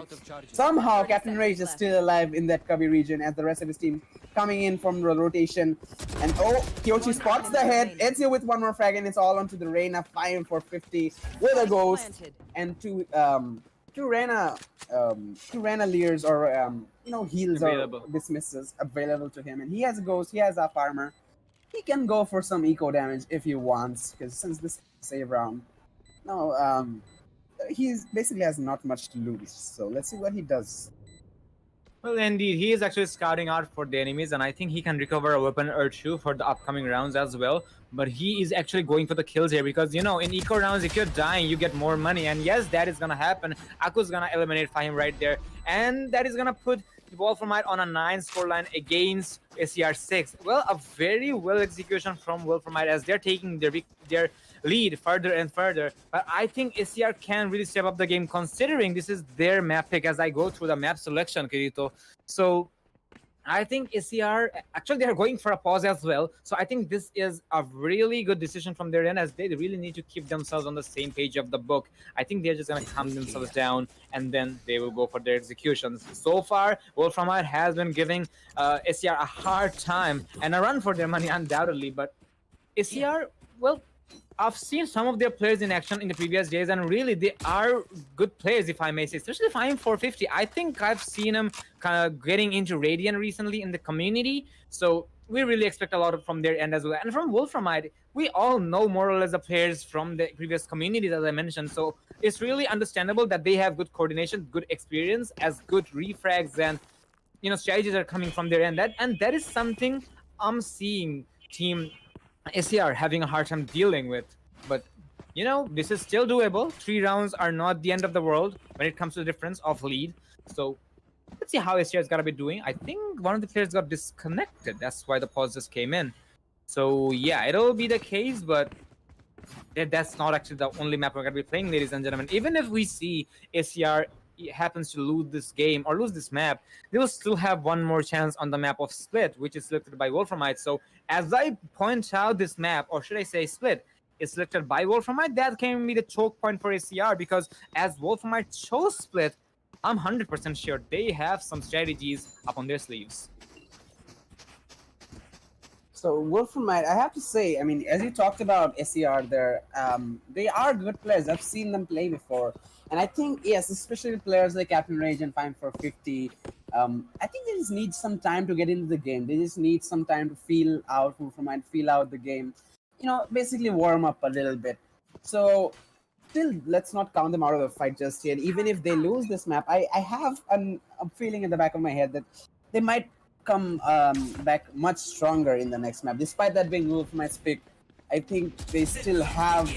Somehow, Captain Rage is still alive in that Cubby region as the rest of his team coming in from the rotation. And oh, Kyochi spots the head. Ezio with one more frag, and it's all onto the Reyna. 5 for 50 with a ghost. And two Reyna Leers or you know, heals or dismisses available to him, and he has a ghost, he has up armor. He can go for some eco damage if he wants, because since this is a save round, no, he's basically has not much to lose. So let's see what he does. Well, indeed, he is actually scouting out for the enemies, and I think he can recover a weapon or two for the upcoming rounds as well. But he is actually going for the kills here because, you know, in eco rounds, if you're dying, you get more money. And yes, that is going to happen. Aku's going to eliminate Fahim right there. And that is going to put Wolframite on a 9 scoreline against SCR 6. Well, a very well execution from Wolframite as they're taking their lead further and further. But I think SCR can really step up the game considering this is their map pick as I go through the map selection, Kirito. So I think SCR, actually they are going for a pause as well. So I think this is a really good decision from their end as they really need to keep themselves on the same page of the book. I think they're just going to calm themselves down and then they will go for their executions. So far, Wolframite has been giving SCR a hard time and a run for their money undoubtedly. But SCR, well, I've seen some of their players in action in the previous days, and really they are good players, if I may say, especially Fahim 450. I think I've seen him kind of getting into Radiant recently in the community, so we really expect a lot from their end as well. And from Wolframite, we all know more or less the players from the previous communities, as I mentioned, so it's really understandable that they have good coordination, good experience, as good refrags and, you know, strategies are coming from their end. And that is something I'm seeing Team SCR having a hard time dealing with. But you know, this is still doable. 3 rounds are not the end of the world when it comes to the difference of lead. So let's see how SCR is gonna be doing. I think one of the players got disconnected, that's why the pause just came in. So yeah, it'll be the case, but that's not actually the only map we're gonna be playing, ladies and gentlemen. Even if we see SCR happens to lose this game or lose this map, they will still have one more chance on the map of Split, which is selected by Wolframite. So as I point out, this map, or should I say Split, is selected by Wolframite. That can be the choke point for ACR because as Wolframite chose Split, I'm 100% sure they have some strategies up on their sleeves. So Wolframite, I have to say, I mean, as you talked about SER there, they are good players. I've seen them play before, and I think yes, especially players like Captain Rage and Fine for 50. I think they just need some time to get into the game. They just need some time to feel out Wolframite, feel out the game. You know, basically warm up a little bit. So still, let's not count them out of the fight just yet. Even if they lose this map, I have a feeling in the back of my head that they might come back much stronger in the next map. Despite that being Wolframite's pick, I think they still have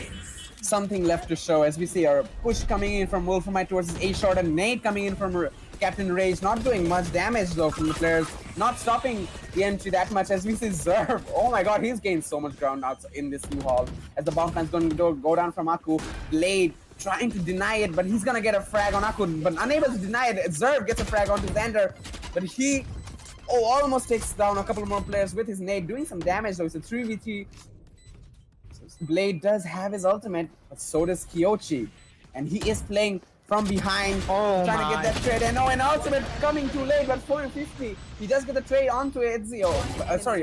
something left to show. As we see our push coming in from Wolframite towards his A-shot and nade coming in from Captain Rage, not doing much damage though from the players, not stopping the entry that much. As we see Zerv, oh my god, he's gained so much ground out in this new hall. As the bomb plan's going to go down from Aku, Blade trying to deny it, but he's gonna get a frag on Aku, but unable to deny it. Zerv gets a frag onto Xander, but he almost takes down a couple more players with his nade, doing some damage though. It's a 3v3. Blade does have his ultimate, but so does Kyochi. And he is playing from behind, trying to get that trade. And an ultimate coming too late, but 450. He does get the trade onto Ezio.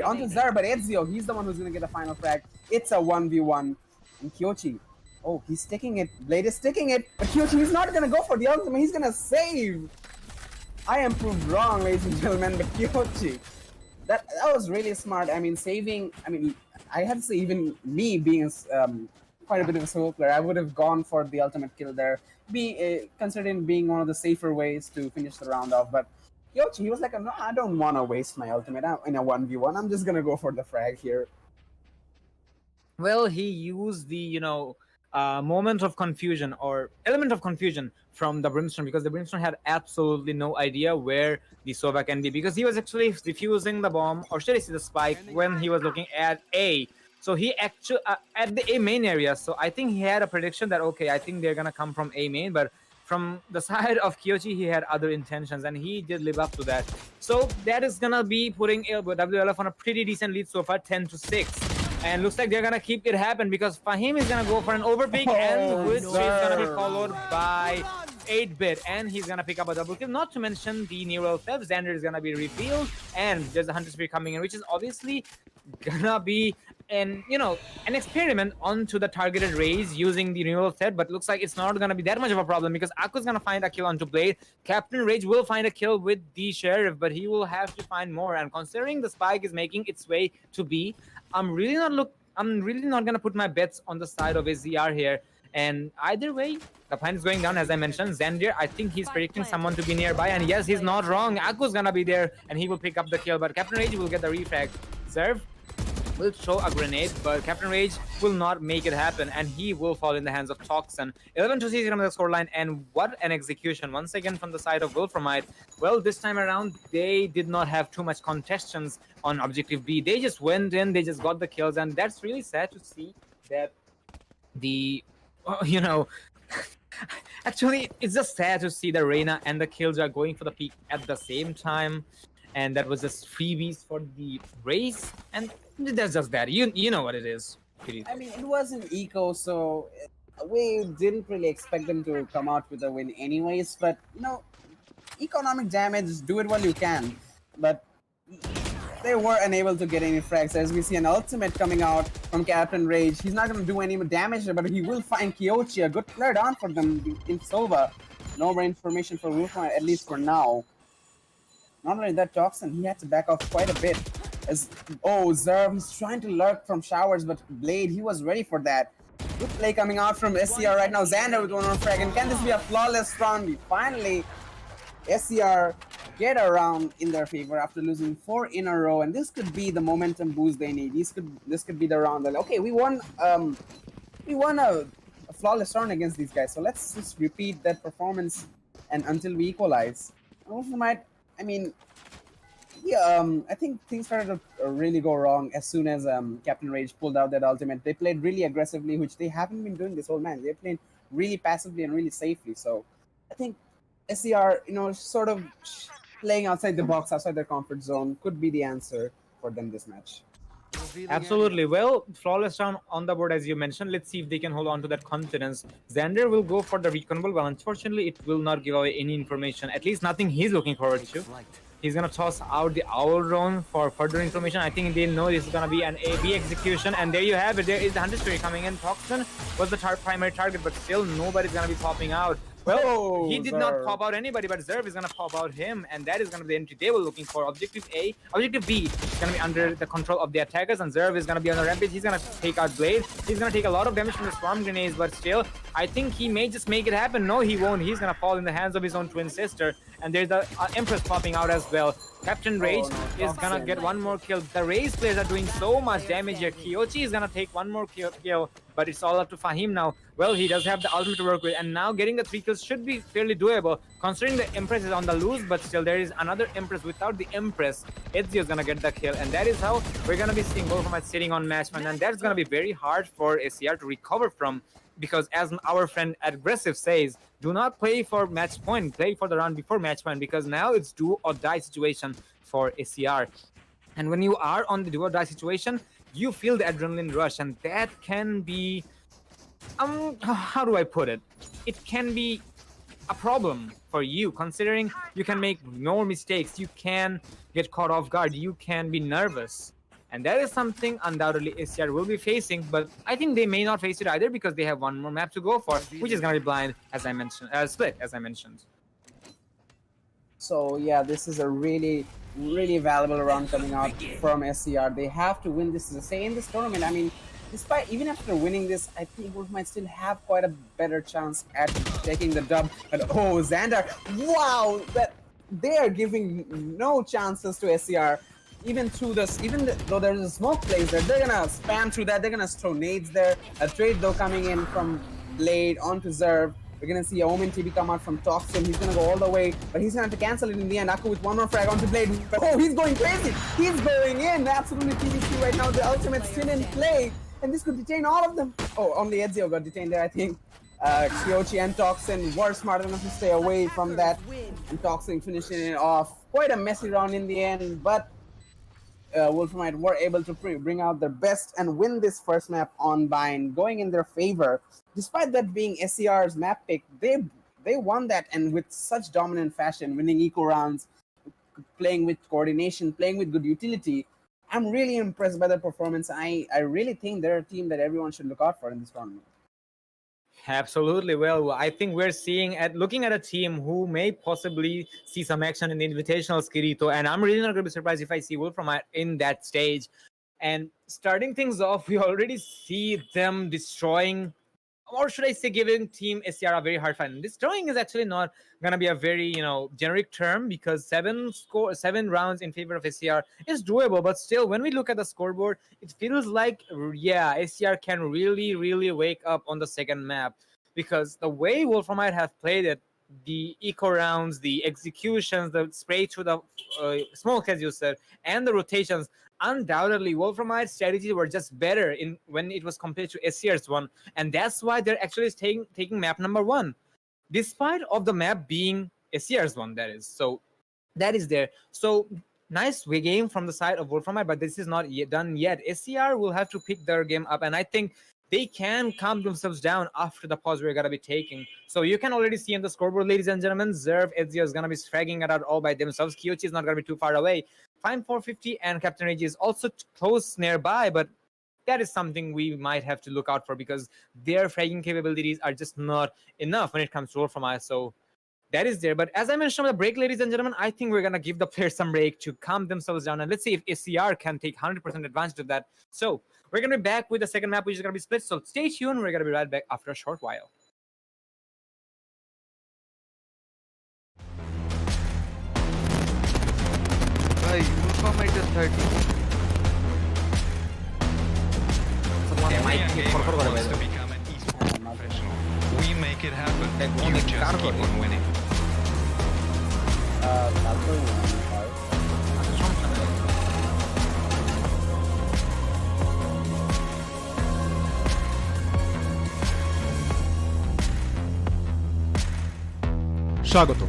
Onto Zar, but Ezio, he's the one who's going to get the final frag. It's a 1v1. And Kyochi, he's sticking it. Blade is sticking it, but Kyochi, he's not going to go for the ultimate. He's going to save. I am proved wrong, ladies and gentlemen, but Kyochi, that was really smart. I mean, saving, I have to say, even me being quite a bit of a solo player, I would have gone for the ultimate kill there, considering being one of the safer ways to finish the round off. But Kyochi, he was like, no, I don't want to waste my ultimate in a 1v1. I'm just going to go for the frag here. Well, he used the, moment of confusion or element of confusion from the Brimstone, because the Brimstone had absolutely no idea where the Sova can be, because he was actually defusing the bomb, or should I say the spike, when he was looking at A. So he actually at the A main area. So I think he had a prediction that, okay, I think they're gonna come from A main, but from the side of Kyochi, he had other intentions, and he did live up to that. So that is gonna be putting WLF on a pretty decent lead so far, 10-6. And looks like they're gonna keep it happen, because Fahim is gonna go for an overpick, and which is gonna be followed by 8-bit, and he's gonna pick up a double kill. Not to mention the neural theft. Xander is gonna be revealed, and there's a Hunter Spear coming in, which is obviously gonna be an experiment onto the targeted raise using the neural thread, but looks like it's not gonna be that much of a problem, because Aku's gonna find a kill onto Blade. Captain Rage will find a kill with the Sheriff, but he will have to find more. And considering the spike is making its way to B, I'm really not gonna put my bets on the side of ZR here. And either way, the point is going down, as I mentioned. Xander, I think he's predicting someone to be nearby, and yes, he's not wrong. Aku's gonna be there, and he will pick up the kill, but Captain Rage will get the refrag. Zerv will throw a grenade, but Captain Rage will not make it happen, and he will fall in the hands of Toxin. 11-6 on the scoreline, and what an execution once again from the side of Wolframite. Well, this time around, they did not have too much contestations on Objective B. They just went in, they just got the kills, and that's really sad to see that the, actually, it's just sad to see the Reyna and the kills are going for the peak at the same time, and that was just freebies for the race, and that's just that. You know what it is. I mean, it was an eco, so we didn't really expect them to come out with a win anyways, but, economic damage, do it while you can. But they were unable to get any frags, as we see an ultimate coming out from Captain Rage. He's not going to do any damage, but he will find Kyochi, a good player down for them in Sova. No more information for Wolframite, at least for now. Not only that, Toxin, he had to back off quite a bit. Zerv, he's trying to lurk from showers, but Blade, he was ready for that. Good play coming out from SCR right now. Xander with one more frag, and can this be a flawless round? Finally, SCR get around in their favor after losing 4 in a row, and this could be the momentum boost they need. This could be the round that, okay, we won a flawless round against these guys, so let's just repeat that performance and until we equalize. Wolframite, I think things started to really go wrong as soon as Captain Rage pulled out that ultimate. They played really aggressively, which they haven't been doing this whole match. They're playing really passively and really safely. So I think SCR, sort of playing outside the box, outside their comfort zone, could be the answer for them this match. Absolutely. Well, flawless round on the board as you mentioned. Let's see if they can hold on to that confidence. Xander will go for the reconable. Well, unfortunately, it will not give away any information. At least nothing he's looking forward to. He's gonna toss out the owl drone for further information. I think they'll know this is gonna be an A/B execution, and there you have it. There is the Hunter Story coming in. Toxin was the primary target, but still nobody's gonna be popping out. Well, he did not pop out anybody, but Zerv is gonna pop out him, and that is gonna be the entry they were looking for. Objective A, Objective B is gonna be under the control of the attackers, and Zerv is gonna be on the rampage. He's gonna take out Blade. He's gonna take a lot of damage from the swarm grenades, but still, I think he may just make it happen. No, he won't. He's gonna fall in the hands of his own twin sister, and there's the Empress popping out as well. Captain Rage is gonna get one more kill. The Raze players are doing so much damage here. Kyochi is gonna take one more kill, but it's all up to Fahim now. Well, he does have the ultimate to work with, and now getting the 3 kills should be fairly doable, considering the Empress is on the loose, but still there is another Empress. Without the Empress, Ezio is gonna get the kill, and that is how we're gonna be seeing Wolframite sitting on match point, and that's gonna be very hard for SCR to recover from, because as our friend Aggressive says, do not play for match point, play for the round before match point, because now it's do or die situation for SCR. And when you are on the do or die situation, you feel the adrenaline rush, and that can be, how do I put it? It can be a problem for you, considering you can make more mistakes, you can get caught off guard, you can be nervous. And that is something undoubtedly SCR will be facing, but I think they may not face it either, because they have one more map to go for, which is going to be blind, as I mentioned, split, as I mentioned. So yeah, this is a really valuable round coming out from SCR. They have to win this to stay in this tournament. I mean, despite even after winning this, I think Wolf might still have quite a better chance at taking the dub. But oh, Xander, wow, that they are giving no chances to SCR. Even through this, though there's a smoke place there, they're gonna spam through that. They're gonna throw nades there. A trade though coming in from Blade onto Zerv. We're gonna see a Omen TB come out from Toxin. He's gonna go all the way, but he's gonna have to cancel it in the end. Aku with one more frag onto Blade. Oh, he's going crazy! He's going in! Absolutely TBC right now. The ultimate's still in play, and this could detain all of them. Oh, only Ezio got detained there, I think. Kyochi and Toxin were smart enough to stay away from that, and Toxin finishing it off. Quite a messy round in the end, but Wolframite were able to bring out their best and win this first map on Bind, going in their favor. Despite that being SCR's map pick, they won that, and with such dominant fashion, winning eco rounds, playing with coordination, playing with good utility. I'm really impressed by their performance. I really think they're a team that everyone should look out for in this tournament. Absolutely. Well, I think we're looking at a team who may possibly see some action in the Invitational, Skirito, and I'm really not going to be surprised if I see Wolframite in that stage. And starting things off, we already see them destroying, or should I say giving Team SCR a very hard fight. And destroying is actually not going to be a very, generic term, because 7 rounds in favor of SCR is doable. But still, when we look at the scoreboard, it feels like, yeah, SCR can really, really wake up on the second map, because the way Wolframite have played it, the eco rounds, the executions, the spray through the smoke, as you said, and the rotations, undoubtedly Wolframite's strategies were just better when it was compared to SCR's one, and that's why they're actually taking map number 1, despite of the map being SCR's one, that is. So that is there. So nice game from the side of Wolframite, but this is not done yet. SCR will have to pick their game up, and I think they can calm themselves down after the pause we're going to be taking. So you can already see on the scoreboard, ladies and gentlemen, Zerv, Ezio is going to be fragging it out all by themselves. Kyochi is not going to be too far away. Fine 450 and Captain Rage is also close nearby, but that is something we might have to look out for, because their fragging capabilities are just not enough when it comes to Wolframite. So that is there. But as I mentioned on the break, ladies and gentlemen, I think we're going to give the players some break to calm themselves down, and let's see if SCR can take 100% advantage of that. So we're going to be back with the second map, which is going to be split. So stay tuned. We're going to be right back after a short while. Wolframite is 30. Every gamer wants to become an esports professional. We make it happen. You just keep on winning. স্বাগত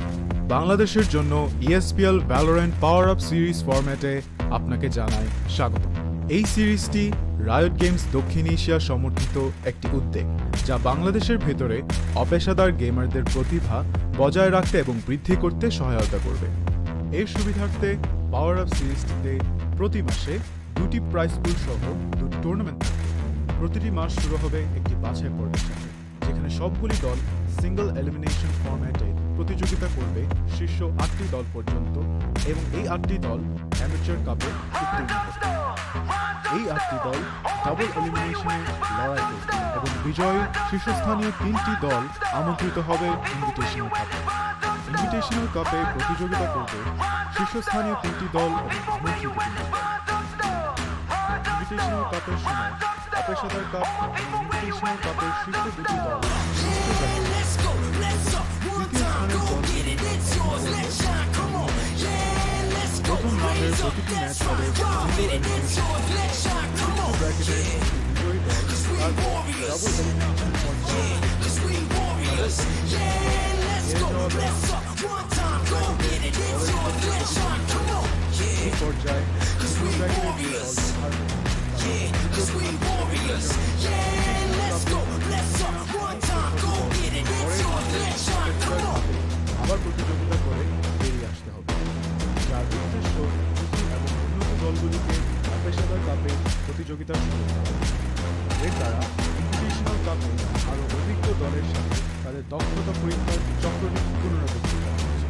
বাংলাদেশের জন্য ESPL Valorant PowerUp series ফরম্যাটে আপনাকে জানাই স্বাগত। এই সিরিজটি riot games দক্ষিণ এশিয়া সমর্থিত একটি উদ্যোগ, যা বাংলাদেশের ভেতরে অপেশাদার গেমারদের প্রতিভা বজায় রাখতে এবং বৃদ্ধি করতে সহায়তা করবে। এর সুবিধার্থে পাওয়ার আপ সিরিজটিতে প্রতি মাসে 2টি প্রাইজ পুল সহ 2টি টুর্নামেন্ট থাকবে। প্রতিটি মাস শুরু হবে একটি বাছাই পর্বের সাথে, যেখানে সবগুলি দল সিঙ্গল এলিমিনেশন ফরম্যাটে প্রতিযোগিতা করবে শীর্ষ 8টি দল পর্যন্ত, এবং এই 8টি দল অ্যামেচার কাপে উত্তীর্ণ হবে। এই 8টি দল ডাবল এলিমিনেশনে লড়াই করবে এবং বিজয়ী শীর্ষস্থানীয় 3টি দল আমন্ত্রিত হবে ইনভিটেশনাল কাপে। ইনভিটেশনাল কাপে প্রতিযোগিতা করবে শীর্ষস্থানীয় 3টি দল এবং আমন্ত্রিত 3টি দল। ইনভিটেশনাল কাপের সময় অপেশাদার কাপ এবং ইনভিটেশনাল কাপের শীর্ষ 2টি দল তৃতীয় স্থানের দলগুলি প্রথম রাউন্ডের প্রতিটি ম্যাচ হবে সিঙ্গল এলিমিনেশন ব্র্যাকেটে বিজয়ী দল তারপর ডাবল এলিমিনেশন পর্যায়ে এই পর্যায়ে ব্র্যাকেটের যে দল আবার প্রতিযোগিতা করে বেরিয়ে আসতে হবে, যার উদ্দেশ্য নতুন এবং উন্নত দলগুলিকে অপেশাদার কাপে প্রতিযোগিতার সুযোগ দেওয়া। এর দ্বারা ইনভিটেশনাল কাপে আরও অভিজ্ঞ দলের সাথে তাদের দক্ষতা পরীক্ষার চক্রটি পুনরাবৃত্তি করা হচ্ছে।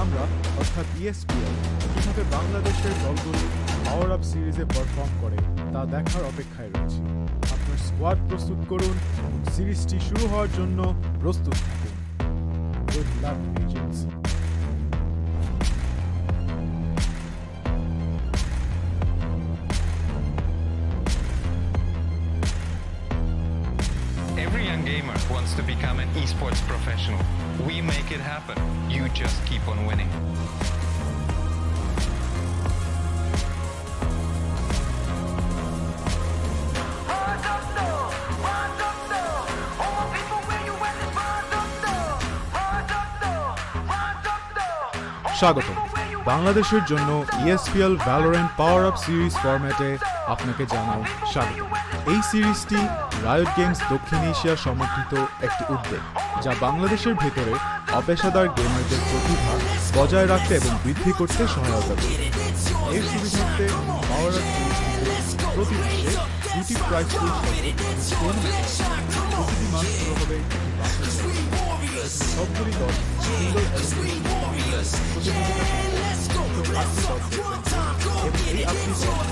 আমরা অর্থাৎ ESPL কীভাবে বাংলাদেশের দলগুলি পাওয়ার আপ সিরিজে পারফর্ম করে তা দেখার অপেক্ষায় রয়েছে। আপনার স্কোয়াড প্রস্তুত করুন এবং সিরিজটি শুরু হওয়ার জন্য প্রস্তুত থাকুন। Good luck, agents. Every young gamer wants to become an esports professional. We make it happen. You just keep on winning. স্বাগত। বাংলাদেশের জন্য ESPL Valorant PowerUp সিরিজ ফরম্যাটে আপনাকে জানাই স্বাগত। এই সিরিজটি রায়ট গেমস দক্ষিণ এশিয়া সমর্থিত একটি উদ্যোগ, যা বাংলাদেশের ভেতরে অপেশাদার গেমারদের প্রতিভা বজায় রাখতে এবং বৃদ্ধি করতে সহায়তা করবে। এর সুবিধার্থে পাওয়ার আপ সিরিজটিতে প্রতি মাসে 2টি প্রাইজ পুল সহ টুর্নামেন্ট, প্রতিটি মাস শুরু হবে একটি বাছাই পর্ব। সবগুলি দল সিঙ্গল এলিমিনেশন প্রতিযোগিতা করবে শীর্ষ 8টি দল এবং এই 8টি দল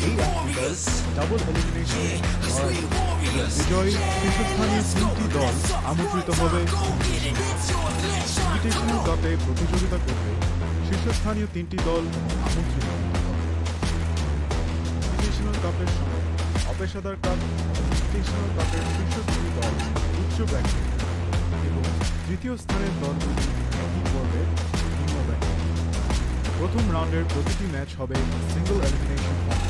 এই 8টি দল ডাবল এলিমিনেশনে লড়াই করবে। বিজয়ী শীর্ষস্থানীয় 3টি দল আমন্ত্রিত হবে ইনভিটেশনাল কাপে প্রতিযোগিতা করবে শীর্ষস্থানীয় 3টি দল আমন্ত্রিত হবে। ইনভিটেশনাল কাপের সময় অপেশাদার কাপ এবং ইনভিটেশনাল কাপের শীর্ষ 2টি দল উচ্চ ব্র্যাকেট এবং তৃতীয় স্থানের দলগুলি একই পর্বের নিম্ন ব্র্যাকেট। প্রথম রাউন্ডের প্রতিটি ম্যাচ হবে সিঙ্গল এলিমিনেশন ফরম্যাট।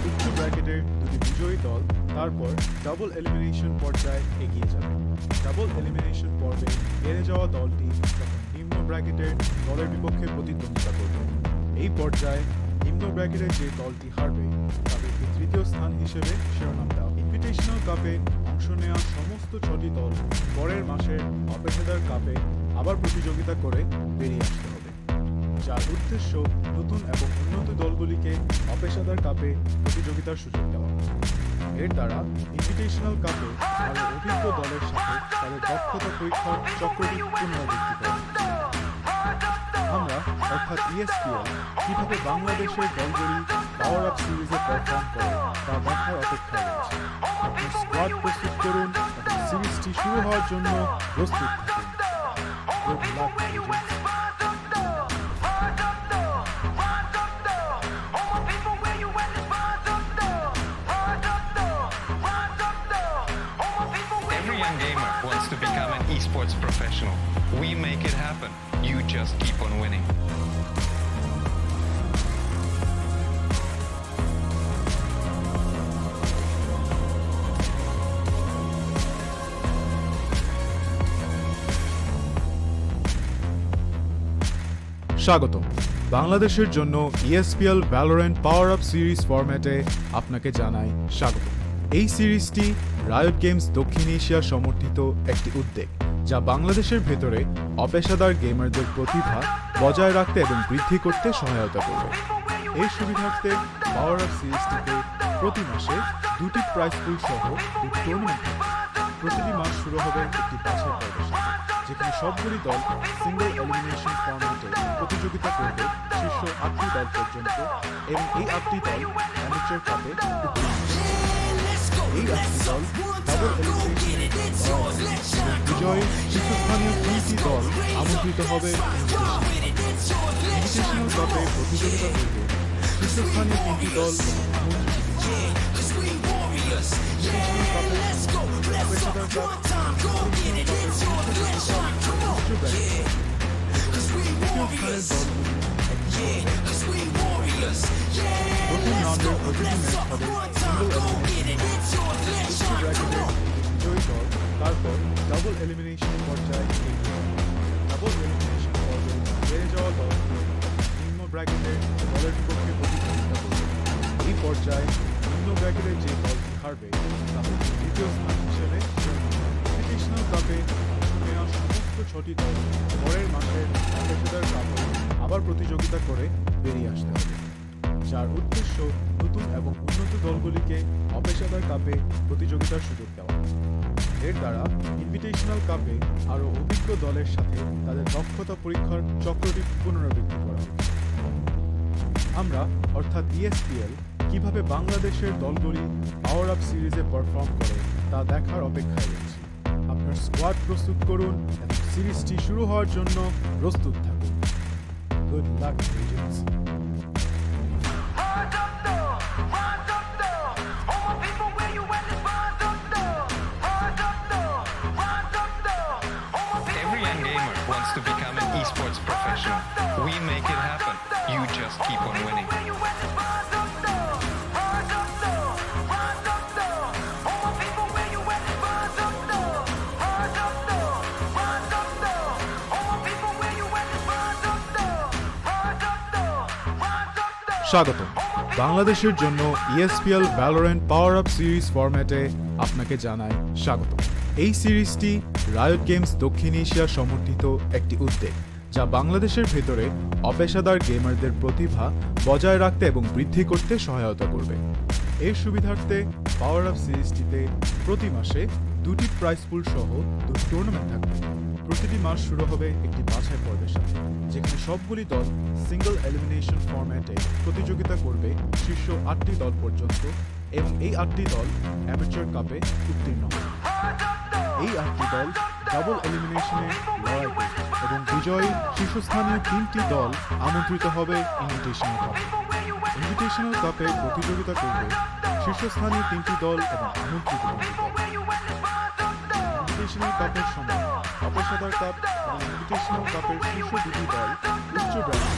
উচ্চ ব্র্যাকেটের 2টি বিজয়ী দল তারপর ডাবল এলিমিনেশন পর্যায়ে এগিয়ে যাবে। ডাবল এলিমিনেশন পর্বে হেরে যাওয়া দলটি তখন নিম্ন ব্র্যাকেটের দলের বিপক্ষে প্রতিদ্বন্দ্বিতা করবে। এই পর্যায়ে নিম্ন ব্র্যাকেটের যে দলটি হারবে তাদেরকে তৃতীয় স্থান হিসেবে শিরোনাম দেওয়া। ইনভিটেশনাল কাপে অংশ নেওয়া সমস্ত 6টি দল পরের মাসের অপেশাদার কাপে আবার প্রতিযোগিতা করে বেরিয়ে আসতে হবে, যার উদ্দেশ্য নতুন এবং উন্নত দলগুলিকে অপেশাদার কাপে প্রতিযোগিতার সুযোগ দেওয়া। এর দ্বারা ইনভিটেশনাল কাপে আরও অভিজ্ঞ দলের সাথে তাদের দক্ষতা পরীক্ষার চক্রটি পুনরাবৃত্তি করা হচ্ছে। আমরা অর্থাৎ ESPL কীভাবে বাংলাদেশের দলগুলি পাওয়ার আপ সিরিজে পারফর্ম করে তা দেখার অপেক্ষায় রয়েছে। আপনার স্কোয়াড প্রস্তুত করুন এবং সিরিজটি শুরু হওয়ার জন্য প্রস্তুত থাকুন। Good luck, agents. Every young gamer wants to become an esports professional. We make it happen. You just keep on winning. স্বাগত। বাংলাদেশের জন্য ESPL Valorant PowerUp সিরিজ ফরম্যাটে আপনাকে জানাই স্বাগত। এই সিরিজটি রায়ট গেমস দক্ষিণ এশিয়া সমর্থিত একটি উদ্যোগ, যা বাংলাদেশের ভেতরে অপেশাদার গেমারদের প্রতিভা বজায় রাখতে এবং বৃদ্ধি করতে সহায়তা করবে। এই সুবিধার্থে পাওয়ার-আপ সিরিজটিতে প্রতি মাসে 2টি প্রাইজ পুল সহ 2টি টুর্নামেন্ট থাকবে। প্রতিটি মাস শুরু হবে একটি বাছাই পর্বের সাথে, যেখানে সবগুলি দল সিঙ্গল এলিমিনেশন ফরম্যাটে প্রতিযোগিতা করবে শীর্ষ 8টি দল পর্যন্ত, এবং এই 8টি দল অ্যামেচার কাপে উত্তীর্ণ হবে। এই 8টি দল ডাবল এলিমিনেশনে বিজয়ী শীর্ষস্থানীয় 3টি দল আমন্ত্রিত হবে ইনভিটেশনাল কাপে প্রতিযোগিতা করবে শীর্ষস্থানীয় 3টি দল এবং আমন্ত্রিত প্রথম রাউন্ডের প্রতিটি ম্যাচ হবে সিঙ্গল বিজয়ী দল তারপর ডাবল এলিমিনেশন পর্যায়ে ডাবল এলিমিনেশন পর্যায়ে হেরে যাওয়া দল নিম্ন ব্র্যাকেটের দলের বিপক্ষে প্রতিদ্বন্দ্বিতা করবে। এই পর্যায়ে নিম্ন ব্র্যাকেটের যে দলটি হারবে তাদের দ্বিতীয় স্থান হিসেবে ইনভিটেশনাল কাপে অংশ নেওয়া সমস্ত 6টি দল পরের মাসের অপেশাদার কাপে আবার প্রতিযোগিতা করে বেরিয়ে আসতে হবে, যার উদ্দেশ্য নতুন এবং উন্নত দলগুলিকে অপেশাদার কাপে প্রতিযোগিতার সুযোগ দেওয়া। এর দ্বারা ইনভিটেশনাল কাপে আরও অভিজ্ঞ দলের সাথে তাদের দক্ষতা পরীক্ষার চক্রটি পুনরাবৃত্তি করা হচ্ছে। আমরা অর্থাৎ ESPL কিভাবে বাংলাদেশের দলগুলি পাওয়ার আপ সিরিজে পারফর্ম করে তা দেখার অপেক্ষায় রয়েছি। আপনার স্কোয়াড প্রস্তুত করুন এবং সিরিজটি শুরু হওয়ার জন্য প্রস্তুত থাকুন। Good luck legends. Every young gamer wants to become an esports professional. We make it happen. You just keep on winning. স্বাগত। বাংলাদেশের জন্য ESPL Valorant PowerUp সিরিজ ফরম্যাটে আপনাকে জানাই স্বাগত। এই সিরিজটি রায়ট গেমস দক্ষিণ এশিয়া সমর্থিত একটি উদ্যোগ, যা বাংলাদেশের ভেতরে অপেশাদার গেমারদের প্রতিভা বজায় রাখতে এবং বৃদ্ধি করতে সহায়তা করবে। এর সুবিধার্থে পাওয়ার-আপ সিরিজটিতে প্রতি মাসে 2টি প্রাইজ পুল সহ 2টি টুর্নামেন্ট থাকবে। প্রতিটি মাস শুরু হবে একটি বাছাই পর্বের সাথে, যেখানে সবগুলি দল সিঙ্গল এলিমিনেশন ফরম্যাটে প্রতিযোগিতা করবে শীর্ষ 8টি দল পর্যন্ত, এবং এই 8টি দল অ্যামেচার কাপে উত্তীর্ণ হবে। এই 8টি দল ডাবল এলিমিনেশনে লড়াই করবে এবং বিজয়ী শীর্ষস্থানীয় 3টি দল আমন্ত্রিত হবে ইনভিটেশনাল কাপে। ইনভিটেশনাল কাপে প্রতিযোগিতা করবে শীর্ষস্থানীয় 3টি দল এবং আমন্ত্রিত 3টি দল। ইনভিটেশনাল কাপের সময় অপেশাদার কাপ এবং ইনভিটেশনাল কাপের শীর্ষ 2টি দল উচ্চ ব্র্যাকেট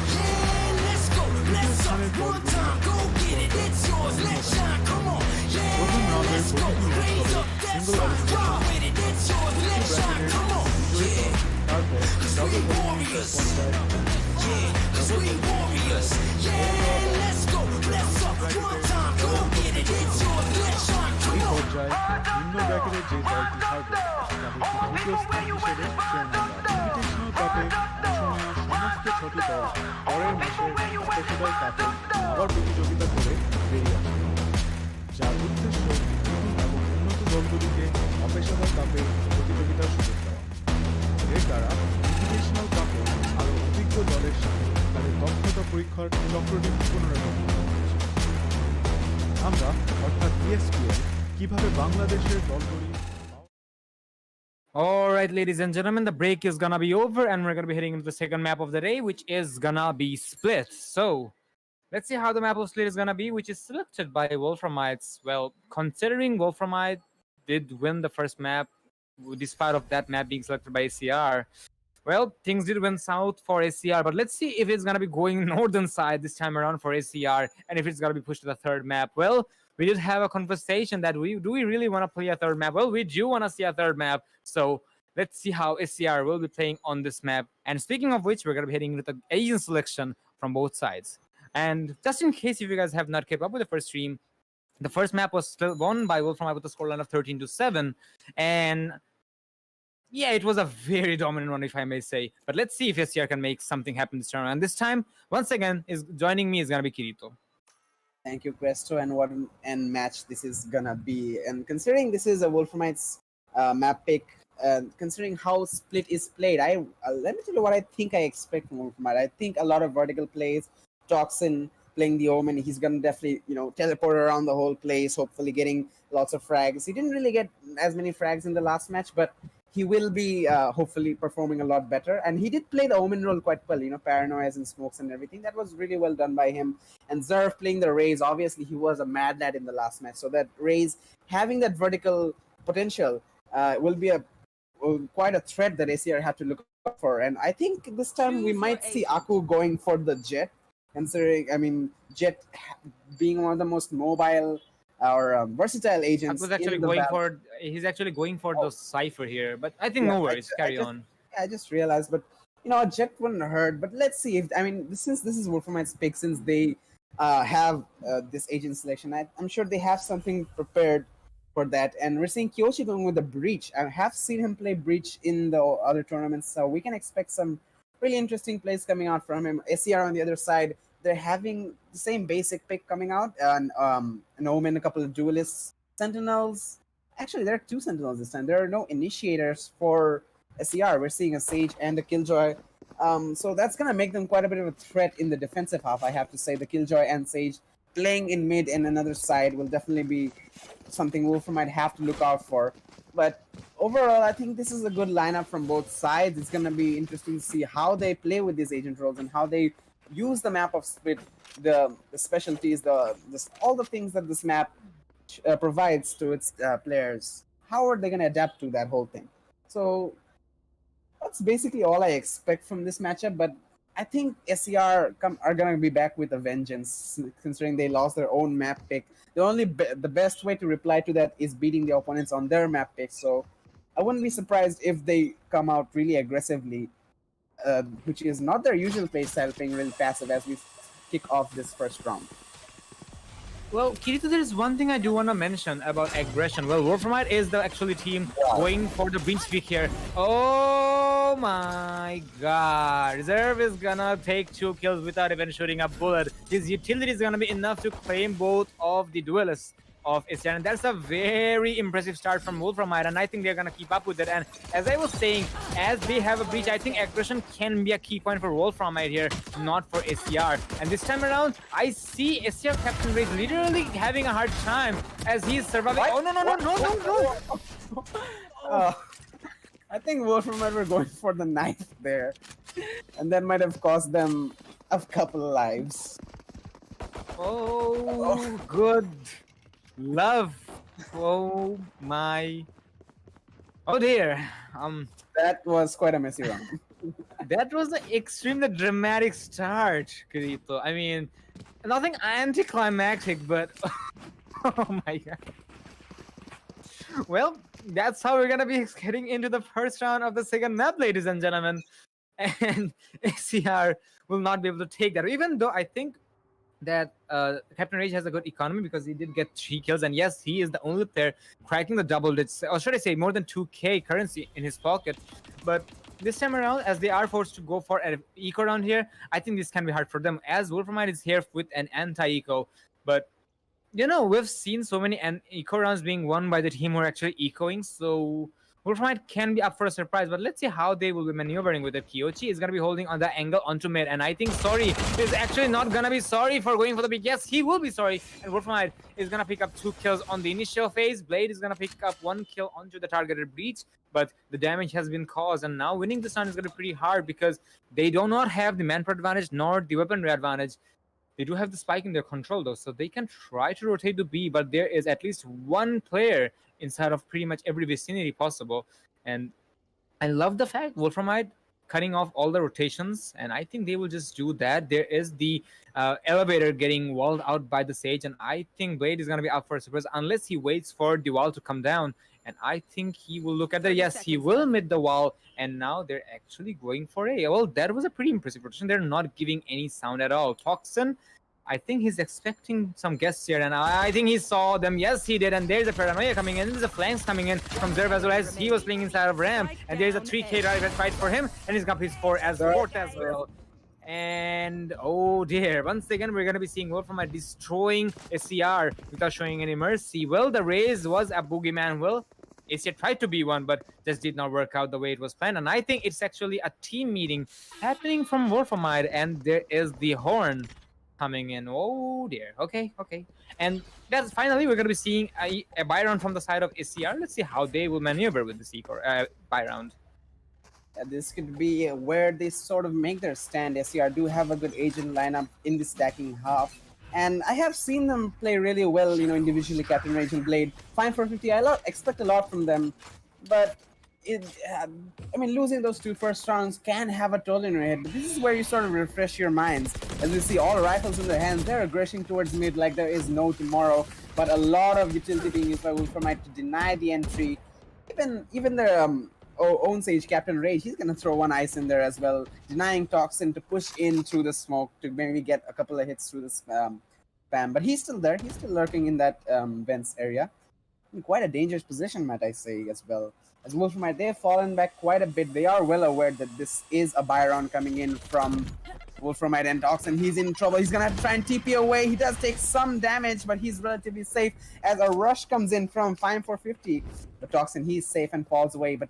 তৃতীয় স্থানের দলগুলি প্রথম রাউন্ডের প্রতিটি ম্যাচ হবে সিঙ্গল এলিমিনেশন ব্র্যাকেটের বিজয়ী দল তারপর ডাবল এলিমিনেশন এই পর্যায়ে নিম্ন ব্র্যাকেটের যে দলটি হারবে তাদেরকে তৃতীয় স্থান হিসেবে চেয়ে নেওয়া। ইনভিটেশনাল কাপে অংশ নেওয়া সমস্ত 6টি দল পরের মাসের অপেশাদার কাপে আবার প্রতিযোগিতা করে বেরিয়ে আসবে, যার উদ্দেশ্য নতুন এবং উন্নত দলগুলিকে অপেশাদার কাপে প্রতিযোগিতার সুযোগ দেওয়া। এর দ্বারা ইনভিটেশনাল কাপে আরও অভিজ্ঞ দলের সাথে তাদের দক্ষতা পরীক্ষার চক্রটি পুনরাবৃত্তি করা হচ্ছে। আমরা অর্থাৎ ESPL কিভাবে বাংলাদেশের দলগুলি All right, ladies and gentlemen, the break is gonna be over, and we're gonna be heading into the second map of the day, which is gonna be Split. So, let's see how the map of Split is gonna be, which is selected by Wolframites. Well, considering Wolframite did win the first map, despite of that map being selected by ACR, well, things did went south for ACR, but let's see if it's gonna be going northern side this time around for ACR, and if it's gonna be pushed to the third map. Well, we did have a conversation that do we really want to play a third map? Well, we do want to see a third map, so let's see how SCR will be playing on this map. And speaking of which, we're going to be heading into the Asian selection from both sides. And just in case if you guys have not kept up with the first stream, the first map was still won by Wolframite with a scoreline of 13-7, and yeah, it was a very dominant one, if I may say. But let's see if SCR can make something happen this time. And this time, once again, is joining me is gonna be Kirito. Thank you, Questo, and what an match this is gonna be. And considering this is a Wolframite's map pick, considering how Split is played, let me tell you what I think I expect from Wolframite. I think a lot of vertical plays, Toxin playing the Omen. He's gonna definitely, teleport around the whole place, hopefully getting lots of frags. He didn't really get as many frags in the last match, but he will be hopefully performing a lot better. And he did play the Omen role quite well, paranoias and smokes and everything. That was really well done by him. And Zerf playing the Raze, obviously he was a mad lad in the last match. So that Raze having that vertical potential will be quite a threat that ACR have to look out for. And I think this time we might see Aku going for the Jet, considering, Jet being one of the most mobile or versatile agents. He's actually going for the Cypher here, but I think no worries. Carry on. I just realized, but Jet wouldn't hurt. But let's see if since this is Wolframite's pick, since they have this agent selection, I'm sure they have something prepared for that. And we're seeing Kyoshi going with the Breach. I have seen him play Breach in the other tournaments, so we can expect some really interesting plays coming out from him. SCR on the other side, they're having the same basic pick coming out, and an Omen, a couple of duelists, Sentinels. Actually, there are 2 Sentinels this time. There are no initiators for SCR. We're seeing a Sage and a Killjoy. So that's going to make them quite a bit of a threat in the defensive half, I have to say. The Killjoy and Sage playing in mid and another side will definitely be something Wolfram might have to look out for. But overall, I think this is a good lineup from both sides. It's going to be interesting to see how they play with these agent roles and how they use the map of Split, the specialties, all the things that this map provides to its players. How are they going to adapt to that whole thing? So that's basically all I expect from this matchup. But I think SCR are going to be back with a vengeance, considering they lost their own map pick. The best way to reply to that is beating the opponents on their map pick. So I wouldn't be surprised if they come out really aggressively, which is not their usual play style, playing really passive as we kick off this first round. Well, Kirito, there is one thing I do want to mention about aggression. Well, Wolframite is the actually team going for the Breach pick here. Oh my god. Reserve is gonna take 2 kills without even shooting a bullet. His utility is gonna be enough to claim both of the duelists of SCR, and that's a very impressive start from Wolframite, and I think they're gonna keep up with it. And as I was saying, as they have a Breach, I think aggression can be a key point for Wolframite here, not for SCR. And this time around, I see SCR Captain Rage literally having a hard time as he's surviving. What? Oh no. I think Wolframite were going for the knife there, and that might have cost them a couple of lives. Oh, good love. Oh my. Oh dear. That was quite a messy round. That was an extremely dramatic start, Kirito. I mean, nothing anticlimactic, but oh my god. Well, that's how we're gonna be getting into the first round of the second map, ladies and gentlemen. And SCR will not be able to take that, even though I think that Captain Rage has a good economy because he did get 3 kills, and yes, he is the only player cracking the double digits, or should I say more than 2k currency in his pocket. But this time around, as they are forced to go for an eco round here, I think this can be hard for them, as Wolframite is here with an anti-eco. But we've seen so many eco rounds being won by the team who are actually ecoing, so Wolframite can be up for a surprise, but let's see how they will be maneuvering with it. Kyochi is going to be holding on that angle onto mid, and I think Sorry is actually not going to be sorry for going for the pick. Yes, he will be sorry, and Wolframite is going to pick up 2 kills on the initial phase. Blade is going to pick up 1 kill onto the targeted Breach, but the damage has been caused, and now winning this round is going to be pretty hard because they do not have the manpower advantage nor the weaponry advantage. They do have the spike in their control though, so they can try to rotate to B, but there is at least 1 player inside of pretty much every vicinity possible. And I love the fact Wolframite cutting off all the rotations, and I think they will just do that. There is the elevator getting walled out by the Sage, and I think Blade is going to be up for a surprise unless he waits for the wall to come down And I think he will look at the, yes, he will mid the wall. And now they're actually going for A. Well, that was a pretty impressive rotation. They're not giving any sound at all. Toxin, I think he's expecting some guests here, and I think he saw them. Yes, he did. And there's a paranoia coming in. There's a flanks coming in from Zerv as well, as he was playing inside of ramp. And there's a 3K drive fight for him, and he's gonna play fourth as well. And oh dear, once again we're gonna be seeing Wolframite destroying SCR without showing any mercy. Well, the raise was a boogeyman. Well, ACR tried to be one, but just did not work out the way it was planned. And I think it's actually a team meeting happening from Wolframite, and there is the horn coming in. Oh dear. Okay. And that's finally we're gonna be seeing a buy round from the side of SCR. Let's see how they will maneuver with the C4 buy round. This could be where they sort of make their stand. SCR do have a good agent lineup in the stacking half. And I have seen them play really well, individually, Captain Rage and Blade. Fine for 50, expect a lot from them. But, losing those 2 first rounds can have a toll in your head. But this is where you sort of refresh your minds. As we see all rifles in their hands, they're aggression towards mid like there is no tomorrow. But a lot of utility being used by Wolframite to deny the entry. Even their own Sage, Captain Rage, he's gonna throw one ice in there as well, denying Toxin to push in through the smoke to maybe get a couple of hits through the spam. But he's still there. He's still lurking in that vents area. In quite a dangerous position, might I say, as well. As Wolframite, they've fallen back quite a bit. They are well aware that this is a buy round coming in from Wolframite, and Toxin, he's in trouble. He's gonna have to try and TP away. He does take some damage, but he's relatively safe as a rush comes in from Fine 450. But Toxin, he's safe and falls away, but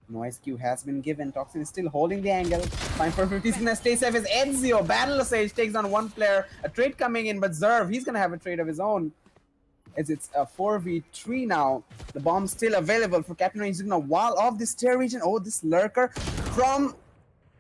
no SQ has been given. Toxin is still holding the angle. Fine 450 is gonna stay safe as Ezio, Battle Sage takes on one player. A trade coming in, but Zerv, he's gonna have a trade of his own. As it's a 4v3 now. The bomb's still available for Captain Range. He's gonna wall off this tier region. Oh, this lurker from...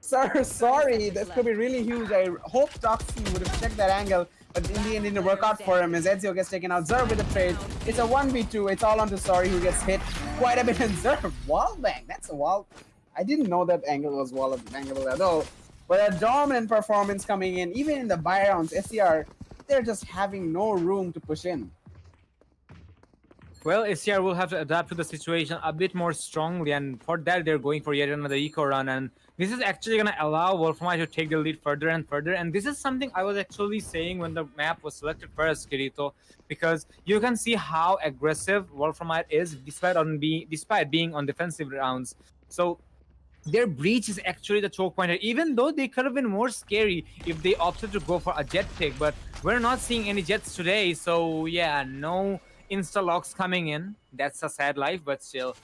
Sir, sorry, this could be really huge. I hope Toxin would have checked that angle, but in the end it didn't work out for him as Ezio gets taken out. Zerv with the trade. It's a 1v2. It's all onto Sorry, who gets hit quite a bit. And Zerv, wall bang. That's a wall. I didn't know that angle was wall bangable at all. But a dominant performance coming in. Even in the buy rounds, SCR, they're just having no room to push in. Well, SCR will have to adapt to the situation a bit more strongly, and for that they're going for yet another eco run, and this is actually going to allow Wolframite to take the lead further and further. And this is something I was actually saying when the map was selected first, Kirito, because you can see how aggressive Wolframite is despite being on defensive rounds. So their breach is actually the choke pointer, even though they could have been more scary if they opted to go for a jet pick, but we're not seeing any jets today, so yeah, no insta-locks coming in. That's a sad life, but still,